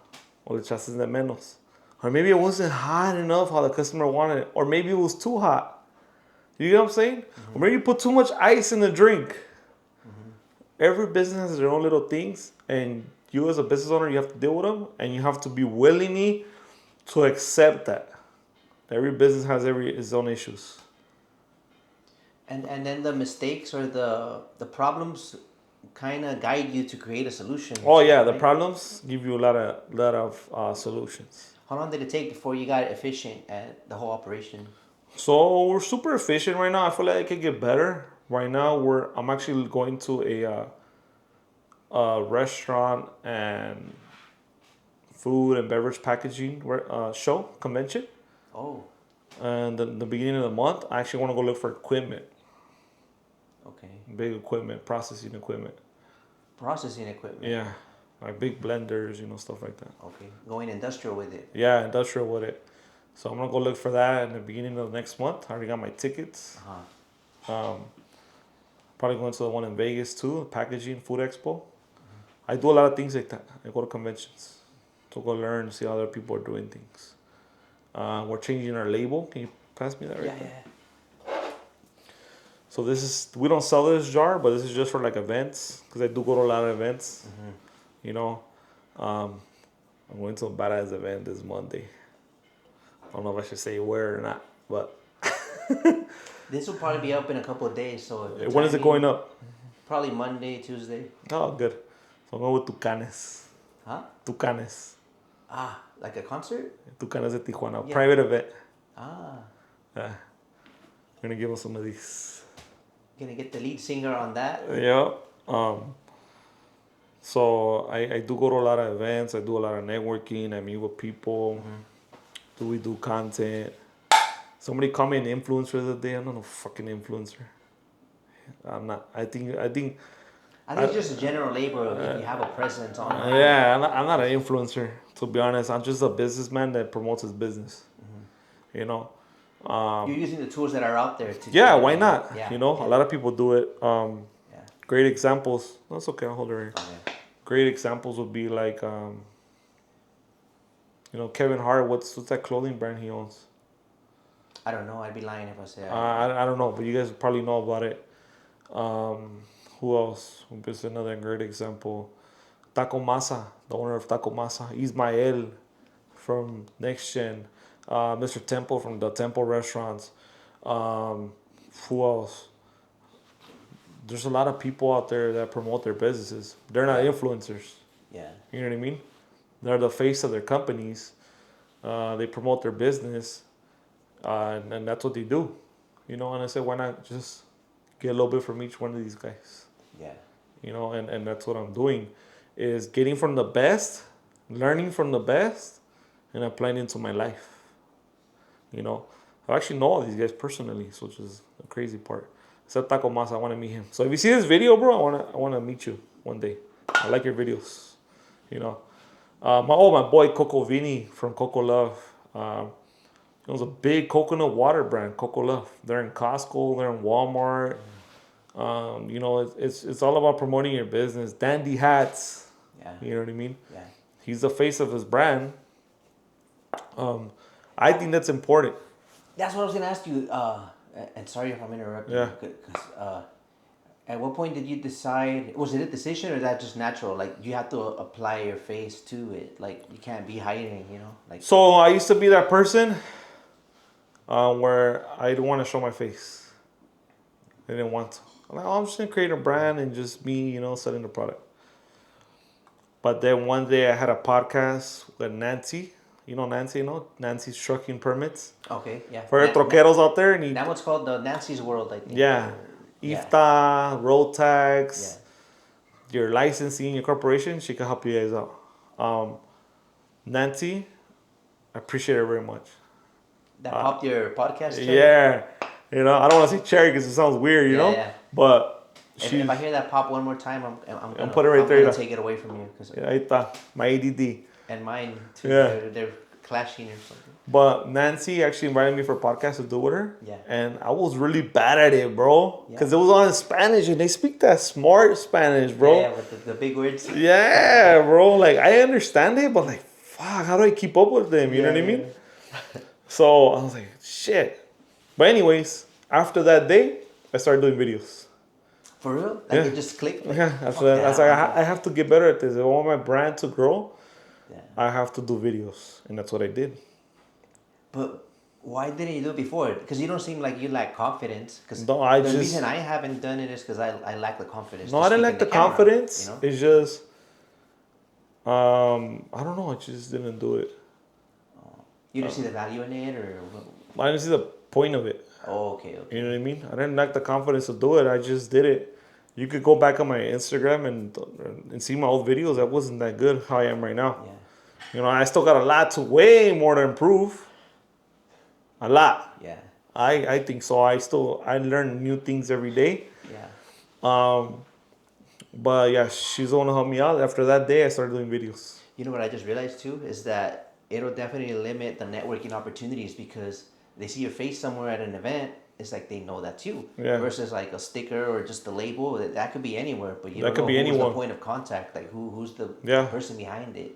or le echaste de menos, or maybe it wasn't hot enough how the customer wanted it, or maybe it was too hot. You know what I'm saying? Or maybe you put too much ice in the drink. Every business has their own little things, and you as a business owner, you have to deal with them, and you have to be willing to accept that. Every business has its own issues. And then the mistakes or the problems kind of guide you to create a solution. Oh yeah, the right? problems give you a lot of solutions. How long did it take before you got efficient at the whole operation? So we're super efficient right now. I feel like I could get better. Right now, I'm actually going to a restaurant and food and beverage packaging show convention. Oh, And the beginning of the month, I actually want to go look for equipment, okay. big equipment, processing equipment. Processing equipment. Yeah, like big blenders, stuff like that. Okay. Going industrial with it. Yeah, industrial with it. So I'm gonna go look for that in the beginning of next month. I already got my tickets. Probably going to the one in Vegas too, packaging food expo. I do a lot of things like that. I go to conventions to go learn, see how other people are doing things. We're changing our label. Can you pass me that right there? Yeah. So we don't sell this jar, but this is just for like events, because I do go to a lot of events. I'm going to a badass event this Monday. I don't know if I should say where or not, but This will probably be up in a couple of days. So when is it going up? Probably Monday, Tuesday. Oh, good. So I'm going with Tucanes. Huh? Tucanes. Ah, like a concert? Tucanes de Tijuana. Yeah. Private event. Ah. Yeah. We're going to give them some of these. Gonna get the lead singer on that? Yeah. So I do go to a lot of events. I do a lot of networking. I meet with people. We do content. Somebody called me an influencer the other day. I'm not a fucking influencer. I'm not. I think it's just a general label if you have a presence on. Yeah, I'm not an influencer, to be honest. I'm just a businessman that promotes his business. You're using the tools that are out there to. Yeah, why not? Yeah. A lot of people do it. Great examples. That's okay. I'll hold it right here. Okay. Great examples would be like, Kevin Hart. What's that clothing brand he owns? I don't know. I'd be lying if I say. I don't know, but you guys probably know about it. Who else? Is another great example. Taco Masa, the owner of Taco Masa. Ismael from Next Gen. Mr. Temple from the Temple Restaurants. Who else? There's a lot of people out there that promote their businesses. They're not influencers. Yeah. You know what I mean? They're the face of their companies. They promote their business. And that's what they do. And I said, why not just get a little bit from each one of these guys? Yeah. And that's what I'm doing, is getting from the best, learning from the best, and applying it to my life. I actually know all these guys personally, which is the crazy part. Except Taco Mas, I want to meet him. So if you see this video, bro, I want to meet you one day. I like your videos. My boy Coco Vini from Coco Love. It was a big coconut water brand, Coco Love. They're in Costco, they're in Walmart. It's all about promoting your business. Dandy hats. Yeah. You know what I mean? Yeah. He's the face of his brand. I think that's important. That's what I was gonna ask you. And sorry if I'm interrupting. Yeah. Because at what point did you decide? Was it a decision or is that just natural? Like you have to apply your face to it. Like you can't be hiding. So I used to be that person where I didn't want to show my face. I didn't want to. I'm like, oh, I'm just gonna create a brand and just me, selling the product. But then one day I had a podcast with Nancy. You know Nancy, Nancy's trucking permits. Okay, yeah. For the troqueros out there. And that one's called the Nancy's World, I think. Yeah. Yeah. IFTA, road tax, Yeah. your licensing, your corporation, she can help you guys out. Nancy, I appreciate her very much. That popped your podcast cherry? Yeah. I don't want to say cherry because it sounds weird, Yeah. But if I hear that pop one more time, I'm gonna put it right there. Take it away from you. Yeah, ahí está. My ADD. And mine too. Yeah. They're clashing or something. But Nancy actually invited me for a podcast to do with her. Yeah. And I was really bad at it, bro. Because it was all in Spanish and they speak that smart Spanish, bro. Yeah, with the big words. Yeah, bro. Like, I understand it, but like, fuck, how do I keep up with them? You know what I mean? So I was like, shit. But anyways, after that day, I started doing videos. For real? Like it just clicked? Like, yeah. After that, I was like, I have to get better at this. If I want my brand to grow, I have to do videos. And that's what I did. But why didn't you do it before? Because you don't seem like you lack confidence. Because the reason I haven't done it is because I lack the confidence. No, I didn't lack the confidence. It's just, I don't know. I just didn't do it. You didn't see the value in it, or? I didn't see the point of it. Oh, okay. You know what I mean? I didn't lack the confidence to do it. I just did it. You could go back on my Instagram and see my old videos. I wasn't that good how I am right now. Yeah. I still got a lot to way more to improve. A lot. Yeah. I think so. I learn new things every day. Yeah. But yeah, she's the one who helped me out. After that day, I started doing videos. You know what I just realized too is that it'll definitely limit the networking opportunities because they see your face somewhere at an event. It's like they know that's you. Yeah. Versus like a sticker or just a label that could be anywhere, but you that don't could know be who's anyone. the point of contact, like who's the person behind it.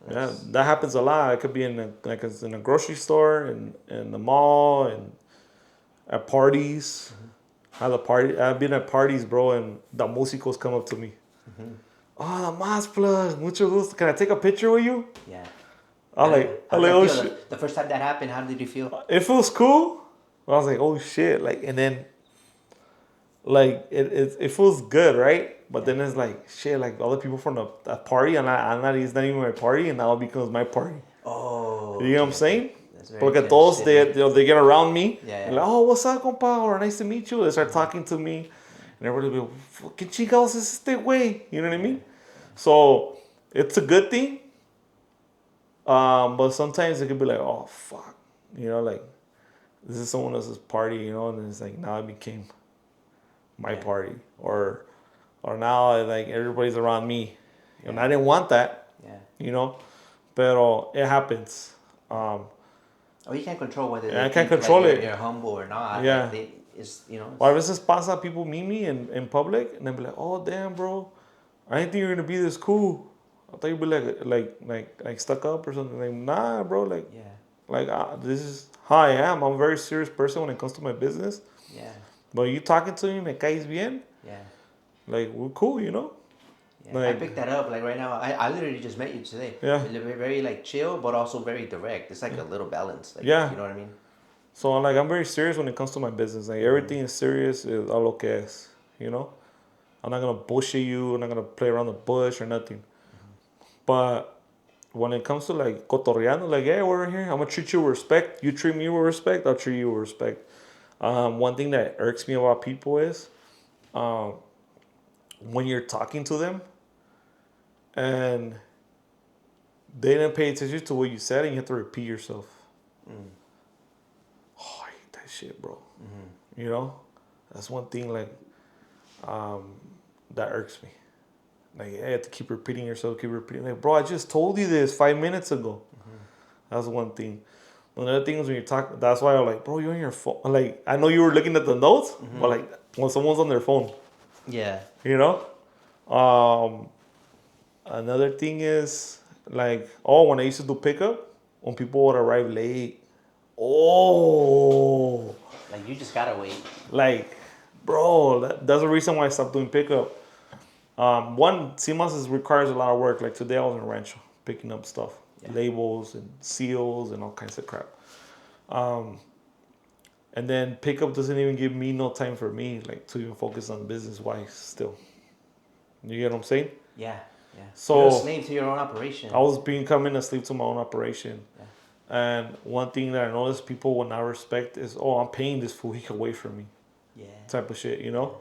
Yeah, that happens a lot. It could be in a grocery store, in the mall, and at parties. I've been at parties, bro, and the músicos come up to me. Oh, the Mas Plus, mucho gusto. Can I take a picture with you? Yeah. Oh shit. The first time that happened, how did you feel? It feels cool. I was like, oh shit, and then, it feels good, right? But then it's like, shit, other people from the party, it's not even my party, and now it becomes my party. Oh. You know what I'm saying? Porque todos, they get around me. Yeah. Like, oh, what's up, compa? Or nice to meet you. They start talking to me. And everybody will be, ¿qué chingados es este güey? You know what I mean? So, it's a good thing. But sometimes it could be like, oh, fuck. This is someone else's party, and it's like, now it became my party. Or now, everybody's around me. And I didn't want that. Yeah. Pero it happens. You can't control whether I can't control it. You're humble or not. Yeah. Or a veces pasa, people meet me in public, and they'll be like, oh, damn, bro. I didn't think you were going to be this cool. I thought you'd be like stuck up or something. Like, nah, bro. This is how I am. I'm a very serious person when it comes to my business. Yeah. But you talking to me, me caes bien. Yeah. We're cool, Yeah, I picked that up. Right now, I literally just met you today. Yeah. Very chill, but also very direct. It's like a little balance. Yeah. You know what I mean? So I'm very serious when it comes to my business. Everything is serious. Is a lo que es. I'm not gonna bullshit you. I'm not gonna play around the bush or nothing. But when it comes to cotorreando, yeah, we're here. I'm gonna treat you with respect. You treat me with respect. I'll treat you with respect. One thing that irks me about people is when you're talking to them and they didn't pay attention to what you said and you have to repeat yourself. Oh, I hate that shit, bro. That's one thing that irks me. You have to keep repeating yourself, bro, I just told you this 5 minutes ago. That's one thing. Another thing is when you talk, that's why I'm like, bro, you're on your phone. I know you were looking at the notes, but when someone's on their phone. Yeah. Another thing is when I used to do pickup, when people would arrive late. Oh. You just gotta wait. Bro, that's the reason why I stopped doing pickup. One, CMOS requires a lot of work. Today I was in Rancho picking up stuff. Labels and seals and all kinds of crap. And then pickup doesn't even give me no time for me, like, to even focus on business wise still. You get what I'm saying? Yeah, yeah. So you're a slave to your own operation. I was becoming a slave to my own operation. Yeah. And one thing that I noticed people will not respect is, oh, I'm paying this fool, he can wait for me. Yeah. Type of shit, you know?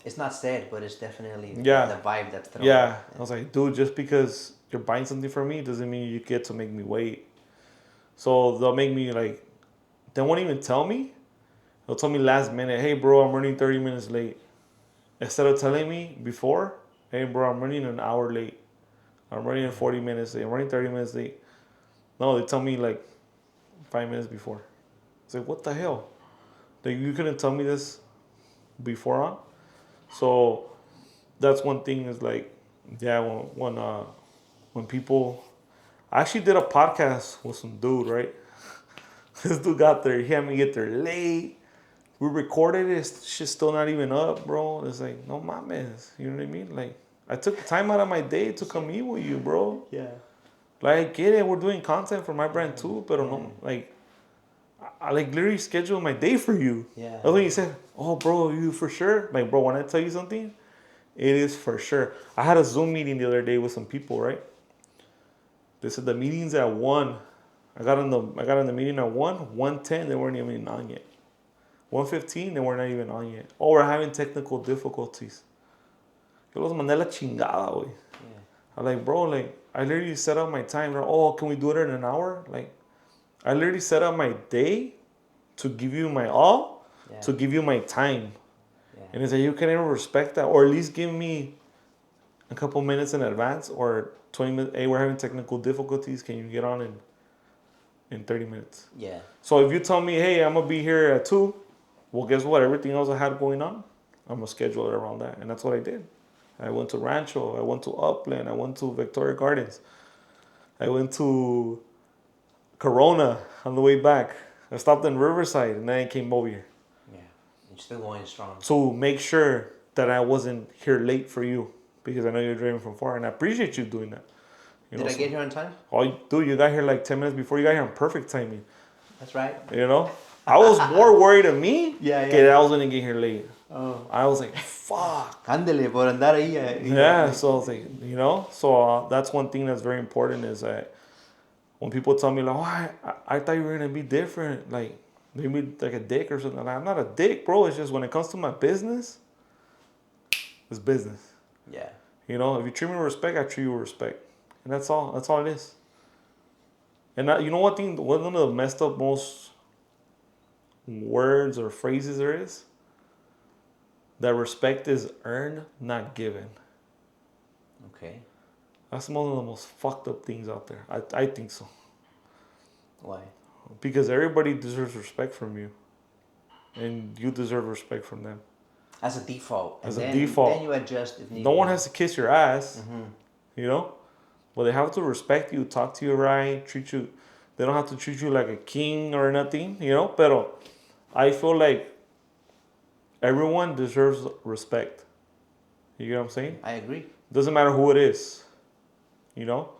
It's not said, but it's definitely Yeah. the vibe that's thrown. Yeah. I was like, dude, just because you're buying something for me doesn't mean you get to make me wait. So they'll make me like, they won't even tell me. They'll tell me last minute, hey, bro, I'm running 30 minutes late. Instead of telling me before, hey, bro, I'm running an hour late. I'm running 40 minutes late. I'm running 30 minutes late. No, they tell me like 5 minutes before. It's like, what the hell? Like, you couldn't tell me this before on? So that's one thing is like, yeah, when people, I actually did a podcast with some dude, right? This dude got there, he had me get there late. We recorded it, shit's still not even up, bro. It's like, no mames, you know what I mean? Like, I took time out of my day to come eat with you, bro. Yeah. Like, I get it, we're doing content for my brand too, but no, like, I like literally scheduled my day for you. Yeah. That's when you said, oh, bro, you for sure? Like, bro, when I tell you something, it is for sure. I had a Zoom meeting the other day with some people, right? They said the meeting's at 1. I got in the meeting at 1:10, they weren't even on yet. 1:15, they were not even on yet. Oh, we're having technical difficulties. Yo los mandé la chingada, güey. Yeah. I'm like, bro, like, I literally set up my time. Like, oh, can we do it in an hour? Like, I literally set up my day to give you my all, to give you my time. Yeah. And it's like, you can't even respect that. Or at least give me a couple minutes in advance or 20 minutes. Hey, we're having technical difficulties. Can you get on in 30 minutes? Yeah. So if you tell me, hey, I'm going to be here at 2, well, guess what? Everything else I had going on, I'm going to schedule it around that. And that's what I did. I went to Rancho. I went to Upland. I went to Victoria Gardens. I went to Corona on the way back. I stopped in Riverside and then I came over here. Yeah. You're still going strong. To make sure that I wasn't here late for you because I know you're driving from far and I appreciate you doing that. Did I get here on time? Oh, dude, you got here like 10 minutes before. You got here on perfect timing. That's right. You know? I was more worried of me that I was going to get here late. Oh. I was like, fuck. Ándele por andar ahí. Yeah, so I was like, you know? So that's one thing that's very important is that when people tell me, like, oh, I thought you were going to be different. Like, maybe like a dick or something. Like, I'm not a dick, bro. It's just when it comes to my business, it's business. Yeah. You know, if you treat me with respect, I treat you with respect. And that's all. That's all it is. And you know what thing? One of the messed up most words or phrases there is? That respect is earned, not given. Okay. That's one of the most fucked up things out there. I think so. Why? Because everybody deserves respect from you. And you deserve respect from them. As a default. As a default. Then you adjust if needed. No one has to kiss your ass. Mm-hmm. You know? But they have to respect you, talk to you right, treat you. They don't have to treat you like a king or nothing, you know? Pero I feel like everyone deserves respect. You get what I'm saying? I agree. Doesn't matter who it is, you know?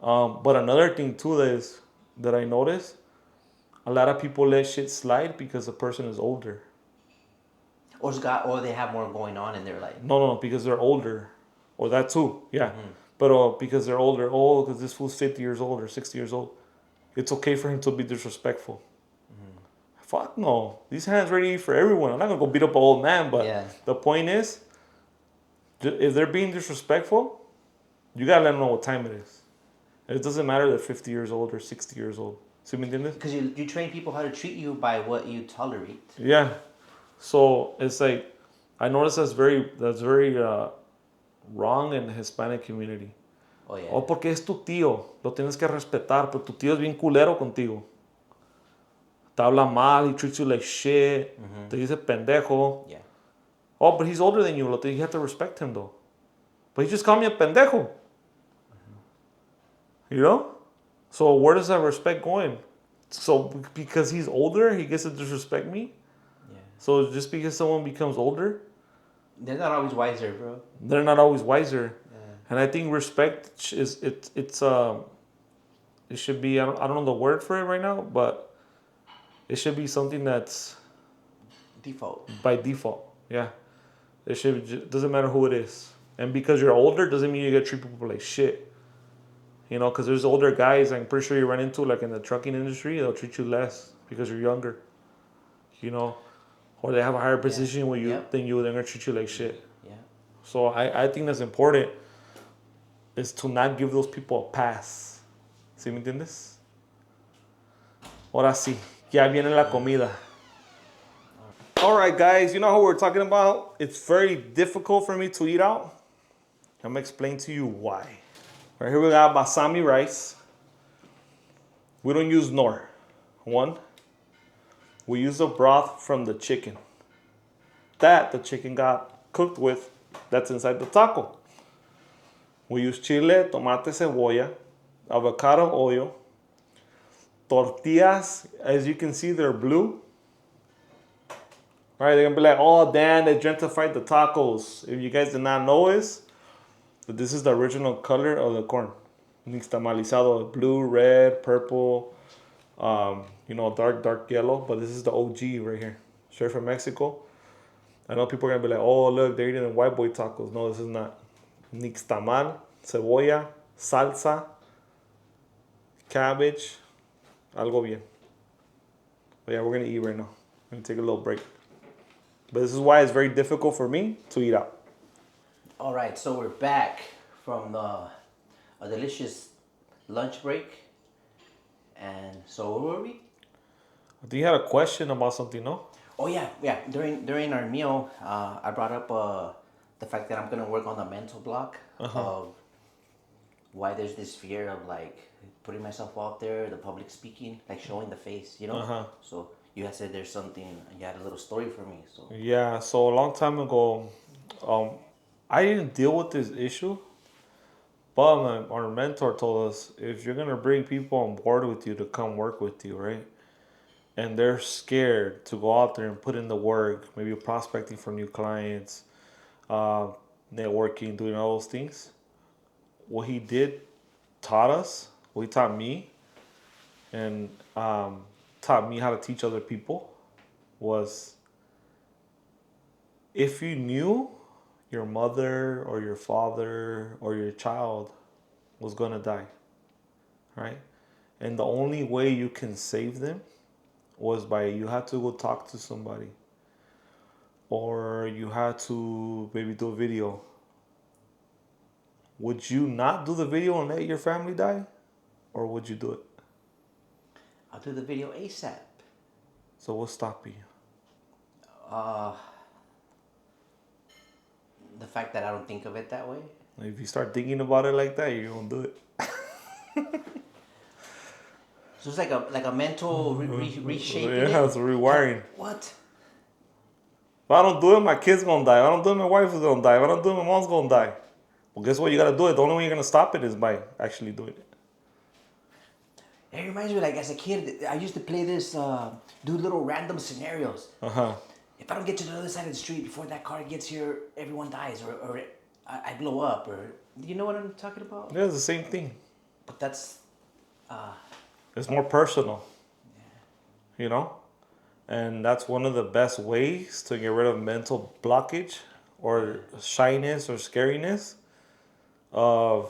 But another thing too that I noticed, a lot of people let shit slide because the person is older. Or they have more going on in their life. No, because they're older. Or that too, yeah. Mm-hmm. But because they're older, because this fool's 50 years old or 60 years old, it's okay for him to be disrespectful. Mm-hmm. Fuck no. These hands ready for everyone. I'm not going to go beat up an old man, but the point is, if they're being disrespectful, you got to let them know what time it is. It doesn't matter they're 50 years old or 60 years old. ¿Sí me entiendes? Because you train people how to treat you by what you tolerate. Yeah. So it's like, I notice that's very wrong in the Hispanic community. Oh, yeah. O porque es tu tío, lo tienes que respetar, pero tu tío es bien culero contigo. Te habla mal, he treats you like shit, te dice pendejo. Yeah. Oh, but he's older than you, you have to respect him though. But he just called me a pendejo. You know? So where does that respect going? So because he's older, he gets to disrespect me? Yeah. So just because someone becomes older? They're not always wiser, bro. They're not always wiser. Yeah. And I think respect is it should be, I don't know the word for it right now, but It should be something that's Default. by default. Yeah. It should doesn't matter who it is. And because you're older doesn't mean you get treat people like shit. You know, because there's older guys I'm pretty sure you run into like in the trucking industry, they'll treat you less because you're younger. You know, or they have a higher position when you than you, they're gonna treat you like shit. Yeah. So I think that's important is to not give those people a pass. ¿Sí me entiendes? Ahora sí, ya viene la comida. All right, guys, you know how we're talking about? It's very difficult for me to eat out. I'm gonna explain to you why. Right here we got basmati rice. We don't use nor. One, we use the broth from the chicken. That the chicken got cooked with, that's inside the taco. We use chile, tomate, cebolla, avocado oil, tortillas. As you can see, they're blue. All right, they're gonna be like, oh, damn, they gentrified the tacos. If you guys did not know this is the original color of the corn. Nixtamalizado, blue, red, purple, dark yellow. But this is the OG right here, straight from Mexico. I know people are gonna be like, oh, look, they're eating white boy tacos. No, this is not. Nixtamal, cebolla, salsa, cabbage, algo bien. But yeah, we're gonna eat right now. We're gonna take a little break. But this is why it's very difficult for me to eat out. All right, so we're back from a delicious lunch break. And so where were we? I think you had a question about something, no? Oh yeah. During our meal, I brought up the fact that I'm gonna work on the mental block of why there's this fear of like putting myself out there, the public speaking, like showing the face, you know. So you had said there's something. You had a little story for me. So Yeah. So a long time ago, I didn't deal with this issue, but our mentor told us if you're gonna bring people on board with you to come work with you, right? And they're scared to go out there and put in the work, maybe prospecting for new clients, networking, doing all those things. What he did what he taught me, and taught me how to teach other people was if you knew your mother or your father or your child was going to die, right? And the only way you can save them was by you had to go talk to somebody or you had to maybe do a video. Would you not do the video and let your family die? Or would you do it? I'll do the video ASAP. So what's stopping you? The fact that I don't think of it that way. If you start thinking about it like that, you're gonna do it. So it's like a mental reshaping. Yeah, it's rewiring. What? If I don't do it, my kid's gonna die. If I don't do it, my wife is gonna die. If I don't do it, my mom's gonna die. Well, guess what? You gotta do it. The only way you're gonna stop it is by actually doing it. It reminds me, like as a kid, I used to play this, do little random scenarios. If I don't get to the other side of the street before that car gets here, everyone dies, or I blow up, or do you know what I'm talking about? Yeah, it's the same thing. But that's. It's more personal. Yeah. You know? And that's one of the best ways to get rid of mental blockage or shyness or scariness of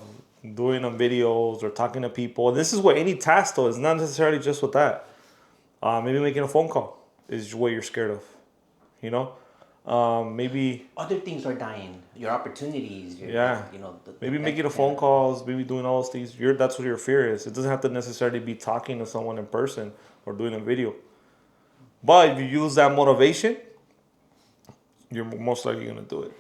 doing videos or talking to people. This is what any task though, it's not necessarily just with that. Maybe making a phone call is what you're scared of. You know? Maybe other things are dying. Your opportunities. Maybe making a phone calls, maybe doing all those things. That's what your fear is. It doesn't have to necessarily be talking to someone in person or doing a video. But if you use that motivation, you're most likely gonna do it.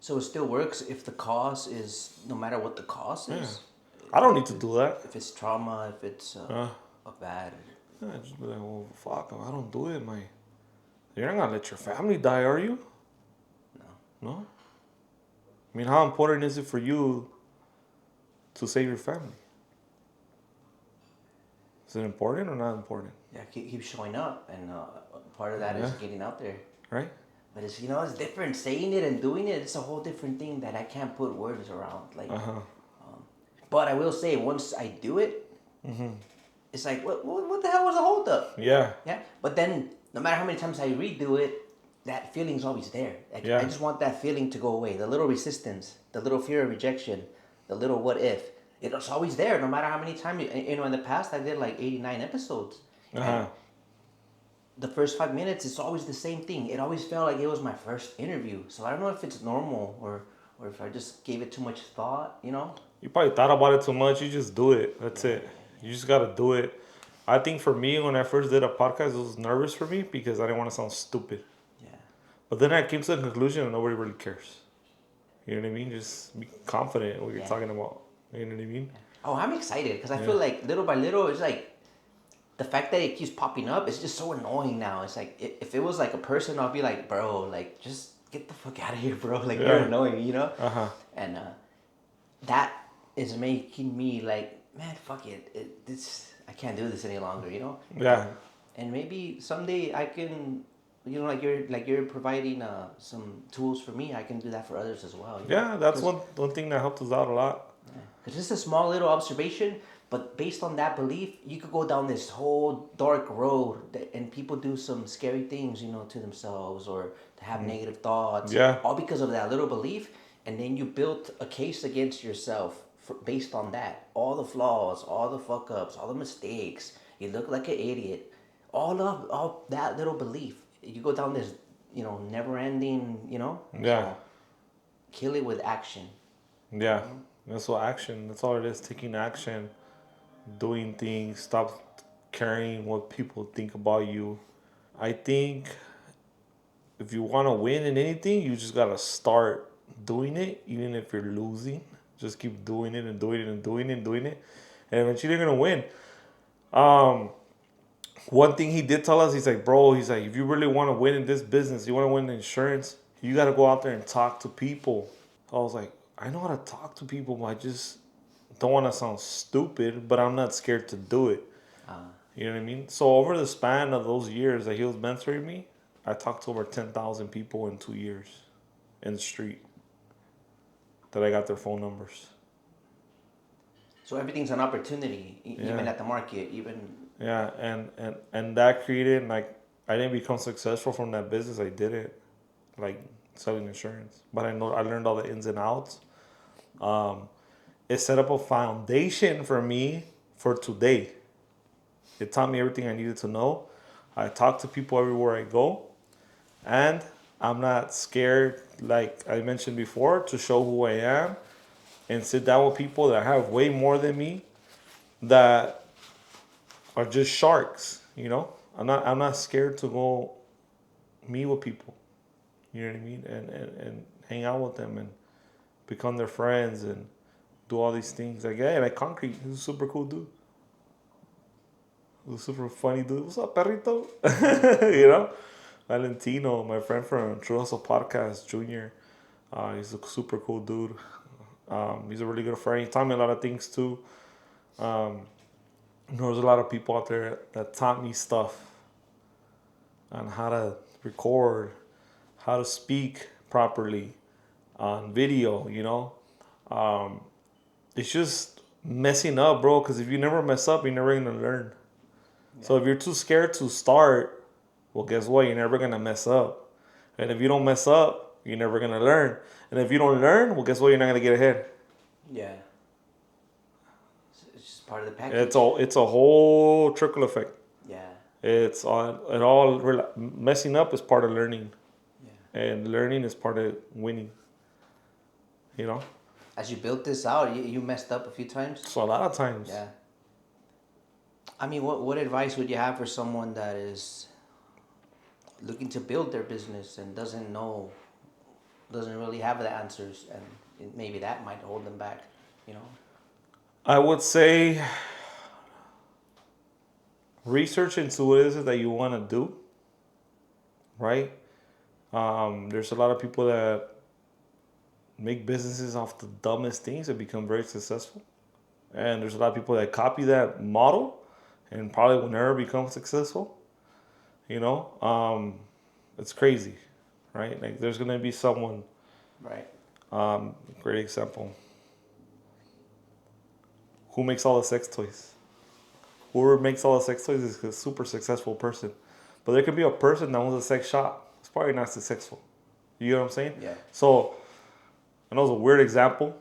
So it still works if the cause is, no matter what the cause is? Yeah. I don't need to do that. If it's trauma, if it's a bad... Yeah, just be like, well, fuck, I don't do it, man. You're not gonna let your family die, are you? No? I mean, how important is it for you to save your family? Is it important or not important? Yeah, keep showing up, and part of that is getting out there. Right? But it's it's different. Saying it and doing it, it's a whole different thing that I can't put words around. Like, but I will say, once I do it, it's like, what the hell was the holdup? Yeah. Yeah. But then, no matter how many times I redo it, that feeling's always there. Like, Yeah. I just want that feeling to go away. The little resistance, the little fear of rejection, the little what if. It's always there, no matter how many times. In the past, I did like 89 episodes. And the first 5 minutes, it's always the same thing. It always felt like it was my first interview. So I don't know if it's normal or if I just gave it too much thought, you know? You probably thought about it too much. You just do it. That's Yeah, it. You just gotta do it. I think for me, when I first did a podcast, it was nervous for me because I didn't want to sound stupid. yeah. But then I came to the conclusion that nobody really cares. You know what I mean? Just be confident in what you're talking about. You know what I mean? Oh, I'm excited because I feel like little by little, it's like the fact that it keeps popping up, it's just so annoying now. It's like if it was like a person, I'll be like, bro, like just get the fuck out of here, bro. Like you're annoying, you know? And that is making me like, man, fuck it. This I can't do this any longer, you know? Yeah. And maybe someday I can, you know, like you're providing some tools for me. I can do that for others as well. You Yeah, know? that's one thing that helped us out a lot. Because it's a small little observation, but based on that belief, you could go down this whole dark road, and people do some scary things, you know, to themselves or to have negative thoughts. Yeah. All because of that little belief, and then you built a case against yourself based on that. All the flaws, all the fuck ups, all the mistakes. You look like an idiot. All that little belief. You go down this, you know, never ending, you know. Yeah. So, kill it with action. Yeah. That's what action. That's all it is. Taking action, doing things. Stop caring what people think about you. I think if you want to win in anything, you just gotta start doing it, even if you're losing. Just keep doing it and doing it and doing it and doing it, and eventually you're gonna win. One thing he did tell us, he's like, bro, he's like, if you really want to win in this business, you want to win in insurance, you gotta go out there and talk to people. I was like, I know how to talk to people, but I just don't want to sound stupid, but I'm not scared to do it. You know what I mean? So over the span of those years that he was mentoring me, I talked to over 10,000 people in 2 years in the street that I got their phone numbers. So everything's an opportunity, even at the market, even. Yeah, and that created, like, I didn't become successful from that business. I did it, like, selling insurance. But I learned all the ins and outs. It set up a foundation for me for today. It taught me everything I needed to know. I talk to people everywhere I go. And I'm not scared, like I mentioned before, to show who I am and sit down with people that have way more than me that are just sharks, you know? I'm not scared to go meet with people. You know what I mean? And hang out with them and become their friends and do all these things. Like, yeah, like Concrete, he's a super cool dude. He's a super funny dude. What's up, perrito? You know? Valentino, my friend from True Hustle Podcast, Junior. He's a super cool dude. He's a really good friend. He taught me a lot of things too. There's a lot of people out there that taught me stuff on how to record, how to speak properly on video, you know. It's just messing up, bro, because if you never mess up, you're never going to learn. Yeah. So if you're too scared to start, well, guess what? You're never going to mess up. And if you don't mess up, you're never going to learn. And if you don't learn, well, guess what? You're not going to get ahead. Yeah. It's just part of the package. It's a whole trickle effect. Yeah. Messing up is part of learning. Yeah. And learning is part of winning. You know? As you built this out, you messed up a few times? So a lot of times. Yeah. I mean, what advice would you have for someone that is looking to build their business and doesn't really have the answers, and maybe that might hold them back, you know? I would say research into what it is that you want to do, right? There's a lot of people that make businesses off the dumbest things and become very successful. And there's a lot of people that copy that model and probably will never become successful. You know, it's crazy, right? Like there's gonna be someone. Right. Great example. Who makes all the sex toys? whoever makes all the sex toys is a super successful person. But there could be a person that owns a sex shop. It's probably not successful. You know what I'm saying? Yeah. So I know it's a weird example,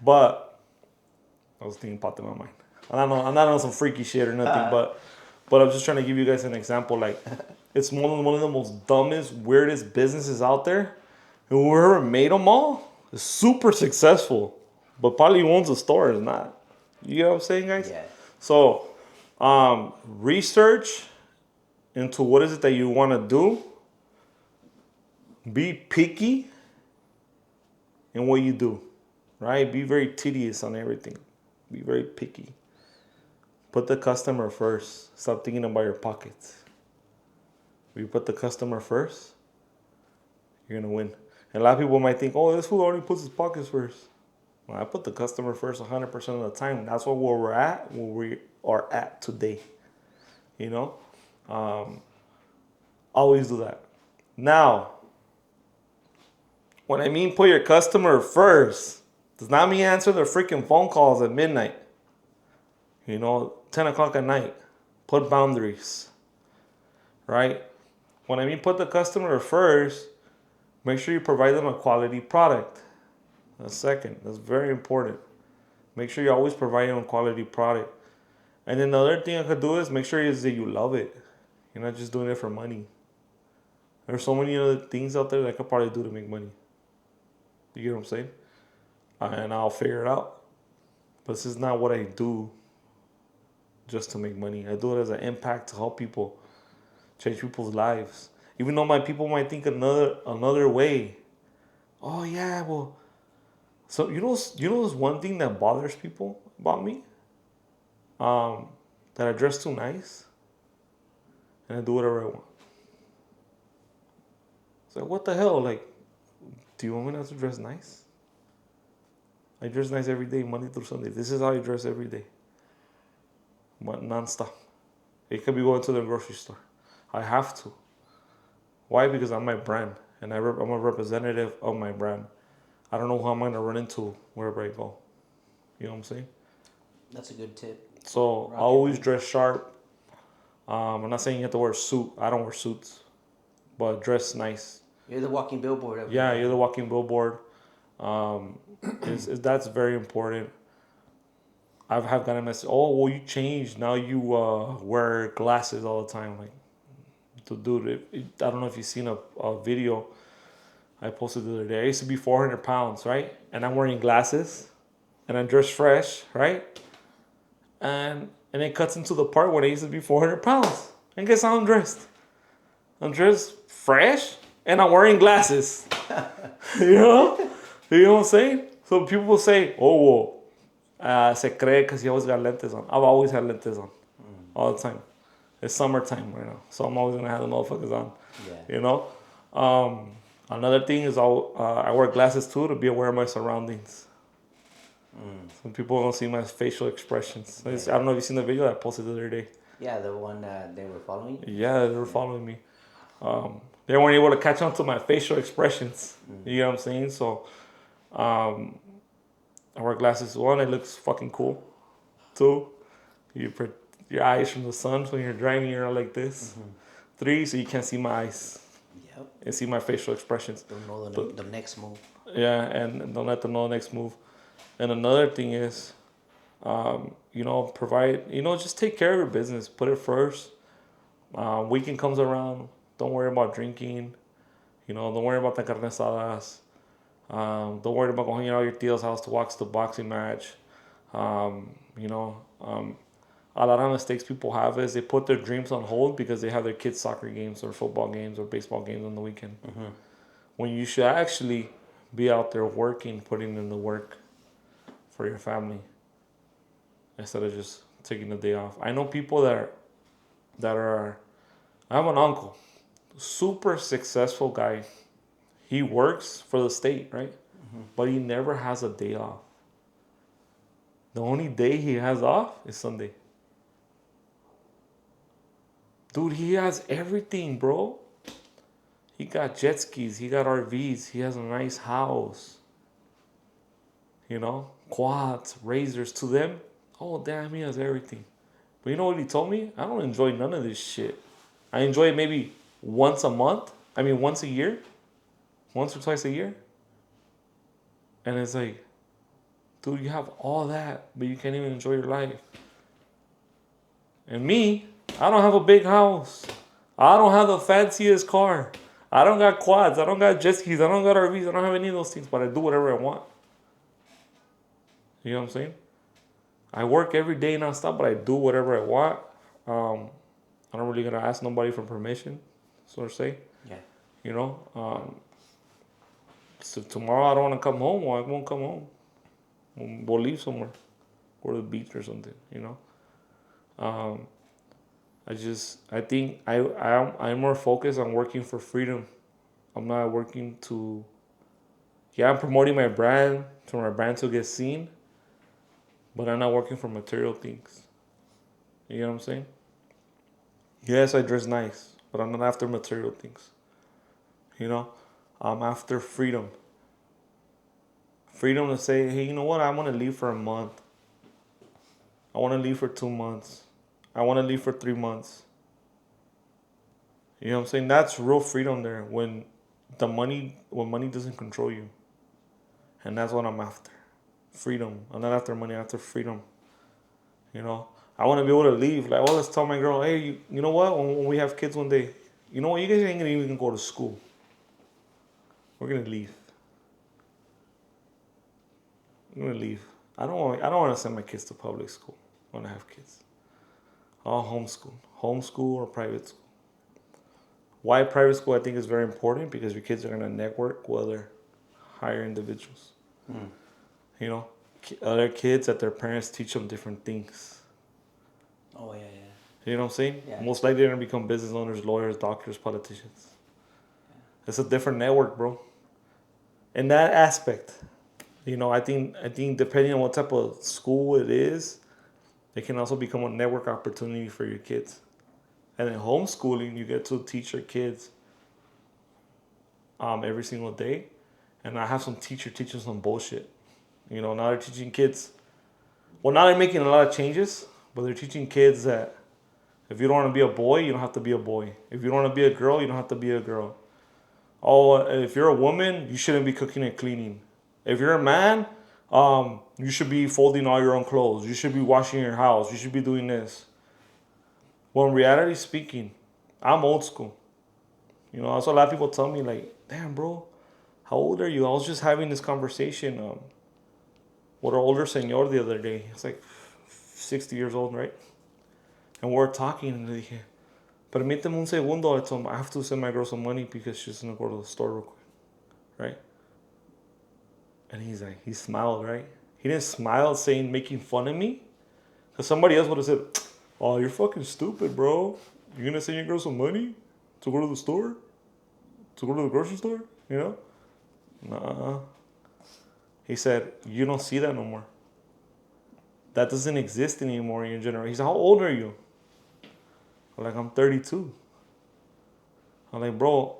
but I was thinking popped in my mind. I'm not on some freaky shit or nothing, but I'm just trying to give you guys an example. Like, it's one of the most dumbest, weirdest businesses out there. And whoever made them all is super successful, but probably owns a store is not. You know what I'm saying, guys? Yeah. So, research into what is it that you want to do. Be picky in what you do, right? Be very tedious on everything. Be very picky. Put the customer first. Stop thinking about your pockets. If you put the customer first, you're going to win. And a lot of people might think, oh, this fool already puts his pockets first. Well, I put the customer first 100% of the time. That's where we are at today. You know? Always do that. Now, when I mean put your customer first, does not mean answer their freaking phone calls at midnight. 10 o'clock at night. Put boundaries. Right? When I mean put the customer first, make sure you provide them a quality product. That's second. That's very important. Make sure you're always providing a quality product. And then the other thing I could do is make sure is that you love it. You're not just doing it for money. There's so many other things out there that I could probably do to make money. You get what I'm saying? And I'll figure it out. But this is not what I do just to make money. I do it as an impact to help people, change people's lives. Even though my people might think another way. Oh yeah, well. So you know there's one thing that bothers people about me? That I dress too nice and I do whatever I want. It's like, what the hell? Like, do you want me not to dress nice? I dress nice every day, Monday through Sunday. This is how I dress every day. But non-stop. It could be going to the grocery store. I have to. Why? Because I'm my brand. And I'm a representative of my brand. I don't know who I'm going to run into wherever I go. You know what I'm saying? That's a good tip. So I always dress sharp. I'm not saying you have to wear a suit. I don't wear suits. But dress nice. You're the walking billboard. Yeah, you're the walking billboard. That's very important. I've gotten a message. Oh, well, you changed. Now you wear glasses all the time. Like, dude, I don't know if you've seen a video I posted the other day. I used to be 400 pounds, right? And I'm wearing glasses, and I'm dressed fresh, right? And it cuts into the part when I used to be 400 pounds. And guess how I'm dressed? I'm dressed fresh, and I'm wearing glasses. You know? You know what I'm saying? So people will say, oh, well, se cree because he always got lentes on. I've always had lentes on. All the time. It's summertime right now. So I'm always going to have the motherfuckers on. Yeah. You know? Another thing is I wear glasses too to be aware of my surroundings. Some people don't see my facial expressions. Yeah. I don't know if you've seen the video I posted the other day. Yeah, the one they were following you? Yeah, they were following me. They weren't able to catch on to my facial expressions. You know what I'm saying? So I wear glasses. One, it looks fucking cool. Two, you protect your eyes from the sun when you're driving, you're like this. 3, so you can't see my eyes. Yep. And see my facial expressions. Don't know the next move. Yeah, and don't let them know the next move. And another thing is, provide, just take care of your business. Put it first. Weekend comes around. Don't worry about drinking. Don't worry about the carne asadas. Don't worry about going out your tío's house to watch the boxing match. A lot of mistakes people have is they put their dreams on hold because they have their kids' soccer games or football games or baseball games on the weekend. When you should actually be out there working, putting in the work for your family instead of just taking the day off. I know people that are I have an uncle, super successful guy. He works for the state, right? But he never has a day off. The only day he has off is Sunday. Dude, he has everything, bro. He got jet skis. He got RVs. He has a nice house. Quads, razors. To them, oh, damn, he has everything. But you know what he told me? I don't enjoy none of this shit. I enjoy it maybe once a month. I mean, once a year. Once or twice a year. And it's like, dude, you have all that, but you can't even enjoy your life. And me, I don't have a big house. I don't have the fanciest car. I don't got quads. I don't got jet skis. I don't got RVs. I don't have any of those things, but I do whatever I want. You know what I'm saying? I work every day nonstop, but I do whatever I want. I don't really gotta ask nobody for permission, so to say. Yeah. You know? So tomorrow I don't want to come home, or I won't come home. We'll leave somewhere. Go to the beach or something, you know? I think I'm more focused on working for freedom. I'm not working to, yeah, I'm promoting my brand, for my brand to get seen, but I'm not working for material things. You know what I'm saying? Yes, I dress nice, but I'm not after material things. You know? I'm after freedom. Freedom to say, hey, you know what? I want to leave for a month. I want to leave for 2 months. I want to leave for 3 months. You know what I'm saying? That's real freedom there when money doesn't control you. And that's what I'm after. Freedom. I'm not after money, I'm after freedom. You know? I want to be able to leave. Like, oh, let's tell my girl, hey, you know what? When we have kids one day, you know what? You guys ain't gonna even go to school. We're gonna leave. I'm gonna leave. I don't want to send my kids to public school when I have kids. I'll homeschool or private school. Why private school? I think is very important because your kids are gonna network with other higher individuals. You know, other kids that their parents teach them different things. Oh, yeah. You know what I'm saying? Yeah. Most likely they're gonna become business owners, lawyers, doctors, politicians. It's a different network, bro. In that aspect, you know, I think depending on what type of school it is, it can also become a network opportunity for your kids. And in homeschooling, you get to teach your kids every single day. And I have some teacher teaching some bullshit. You know, now they're teaching kids. Well, now they're making a lot of changes, but they're teaching kids that if you don't want to be a boy, you don't have to be a boy. If you don't want to be a girl, you don't have to be a girl. Oh, if you're a woman, you shouldn't be cooking and cleaning. If you're a man, you should be folding all your own clothes. You should be washing your house. You should be doing this. Well, in reality speaking, I'm old school. You know, also a lot of people tell me like, damn, bro, how old are you? I was just having this conversation with an older senor the other day. It's like 60 years old, right? And we're talking, and I dije, permíteme un segundo. I told him, I have to send my girl some money because she's going to go to the store real quick, right? And he's like, he smiled, right? He didn't smile saying, making fun of me. Because somebody else would have said, oh, you're fucking stupid, bro. You're going to send your girl some money to go to the store? To go to the grocery store? You know? Nah. He said, you don't see that no more. That doesn't exist anymore in your generation. He said, how old are you? I'm like, I'm 32. I'm like, bro,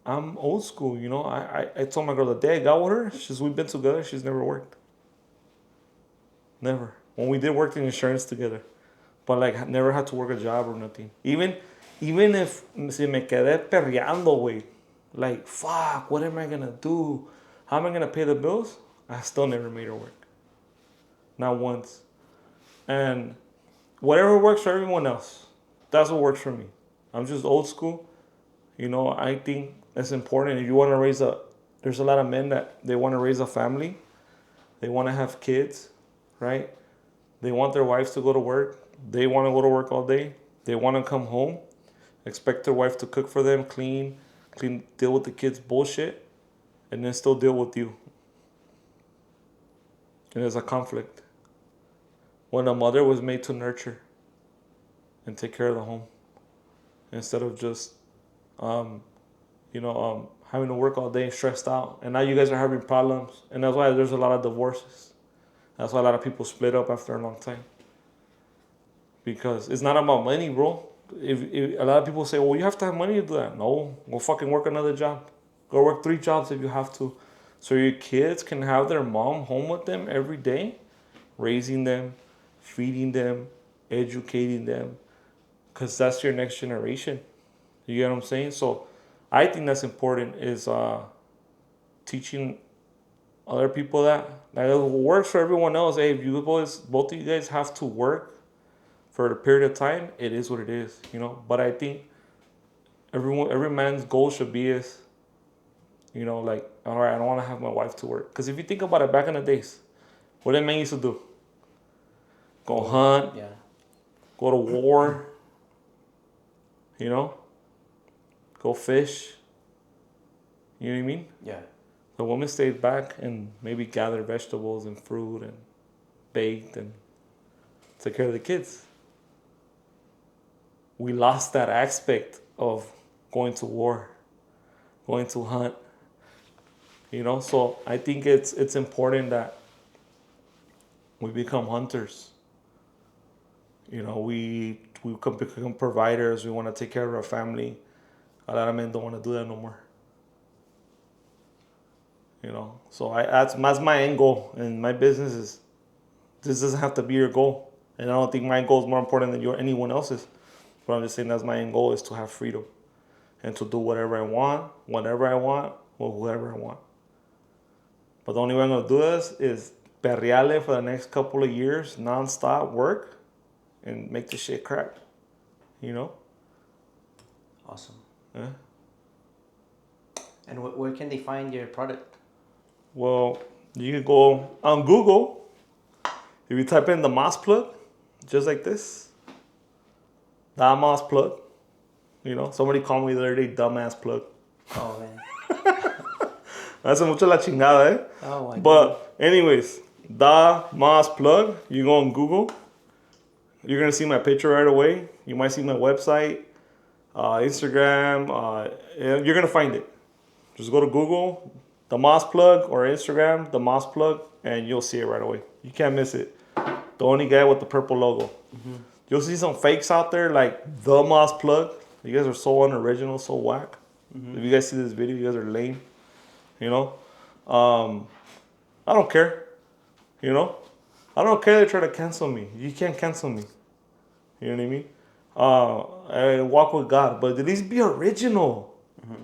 I'm old school, you know? I told my girl the day I got with her, we've been together, she's never worked. Never. When we did work in insurance together. But like, never had to work a job or nothing. Even if se me quedé perreando, güey. Like, fuck, what am I gonna do? How am I gonna pay the bills? I still never made her work. Not once. And whatever works for everyone else, that's what works for me. I'm just old school. You know, I think that's important. If you want to there's a lot of men that they want to raise a family. They want to have kids, right? They want their wives to go to work. They want to go to work all day. They want to come home, expect their wife to cook for them, clean, deal with the kids' bullshit, and then still deal with you. And there's a conflict. When a mother was made to nurture and take care of the home, instead of just, having to work all day, stressed out. And now you guys are having problems. And that's why there's a lot of divorces. That's why a lot of people split up after a long time. Because it's not about money, bro. If a lot of people say, well, you have to have money to do that. No, go fucking work another job. Go work 3 jobs if you have to. So your kids can have their mom home with them every day, raising them, feeding them, educating them, because that's your next generation. You get what I'm saying? So I think that's important, is teaching other people that. Like, it works for everyone else. Hey, if you both of you guys have to work for a period of time, it is what it is, you know. But I think every man's goal should be is, you know, like, all right, I don't want to have my wife to work. Because if you think about it, back in the days, what did men used to do? Go hunt, Yeah. go to war, you know, go fish. You know what I mean? Yeah. The woman stayed back and maybe gathered vegetables and fruit and baked and took care of the kids. We lost that aspect of going to war, going to hunt. You know, so I think it's important that we become hunters. You know, we become providers. We want to take care of our family. A lot of men don't want to do that no more. You know, so that's my end goal, and my business is. This doesn't have to be your goal, and I don't think my goal is more important than anyone else's. But I'm just saying that's my end goal, is to have freedom, and to do whatever I want, whenever I want, or whoever I want. But the only way I'm gonna do this is perreale for the next couple of years, nonstop work, and make this shit crack. You know? Awesome. Yeah. And where can they find your product? Well, you can go on Google. If you type in the Moss plug, just like this, the Moss plug. You know, somebody called me the other day, dumbass plug. Oh, man. Hace mucho la chingada, eh? Oh, my But anyways, the Moss plug. You go on Google. You're gonna see my picture right away. You might see my website, Instagram. You're gonna find it. Just go to Google, the Moss plug, or Instagram, the Moss plug, and you'll see it right away. You can't miss it. The only guy with the purple logo. Mm-hmm. You'll see some fakes out there like the Moss plug. You guys are so unoriginal, so whack. Mm-hmm. If you guys see this video, you guys are lame. You know, I don't care. You know, I don't care they try to cancel me. You can't cancel me. You know what I mean? I walk with God, but at least be original. Mm-hmm.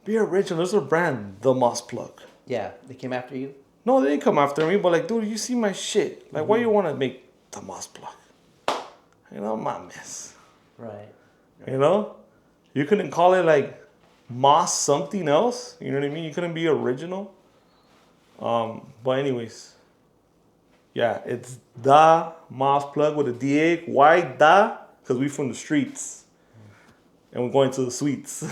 Be original. There's a brand, the Moss plug. Yeah, they came after you? No, they didn't come after me, but like, dude, you see my shit. Like, why you want to make the Moss plug? You know, my mess. Right. You know? You couldn't call it like Moss something else. You know what I mean? You couldn't be original. But anyways, yeah, it's the Moss plug with a DA. Why da? Because we from the streets. And we're going to the suites.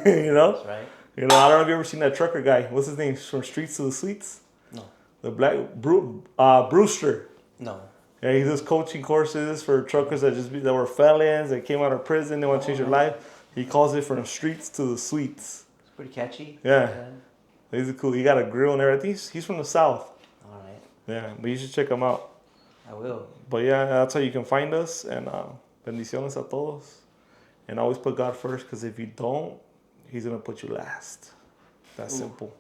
You know? That's right. You know, I don't know if you ever seen that trucker guy. What's his name? From Streets to the Suites? No. The black Brewster. No. Yeah, he does coaching courses for truckers that were felons, that came out of prison, they want to change their life. He calls it from the streets to the suites. It's pretty catchy. Yeah. He's cool. He got a grill and everything. He's from the South. All right. Yeah, but you should check him out. I will. But yeah, that's how you can find us. And bendiciones a todos. And always put God first, because if you don't, He's going to put you last. That's simple.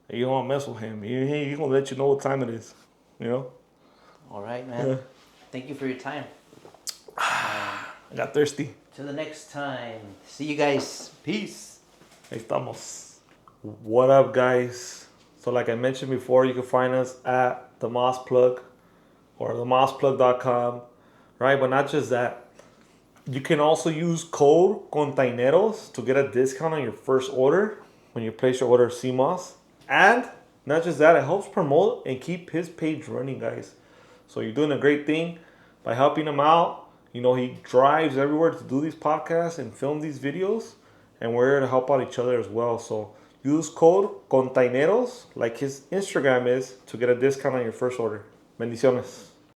And you don't want to mess with Him. He's going to let you know what time it is. You know? All right, man. Yeah. Thank you for your time. I got thirsty. Till the next time. See you guys. Peace. Ahí estamos. What up, guys? So like I mentioned before, you can find us at the Moss Plug or themosplug.com, right? But not just that. You can also use code Kontaineroz to get a discount on your first order when you place your order at CMOS. And not just that, it helps promote and keep his page running, guys. So you're doing a great thing by helping him out. You know, he drives everywhere to do these podcasts and film these videos. And we're here to help out each other as well. So use code Kontaineroz, like his Instagram is, to get a discount on your first order. Bendiciones.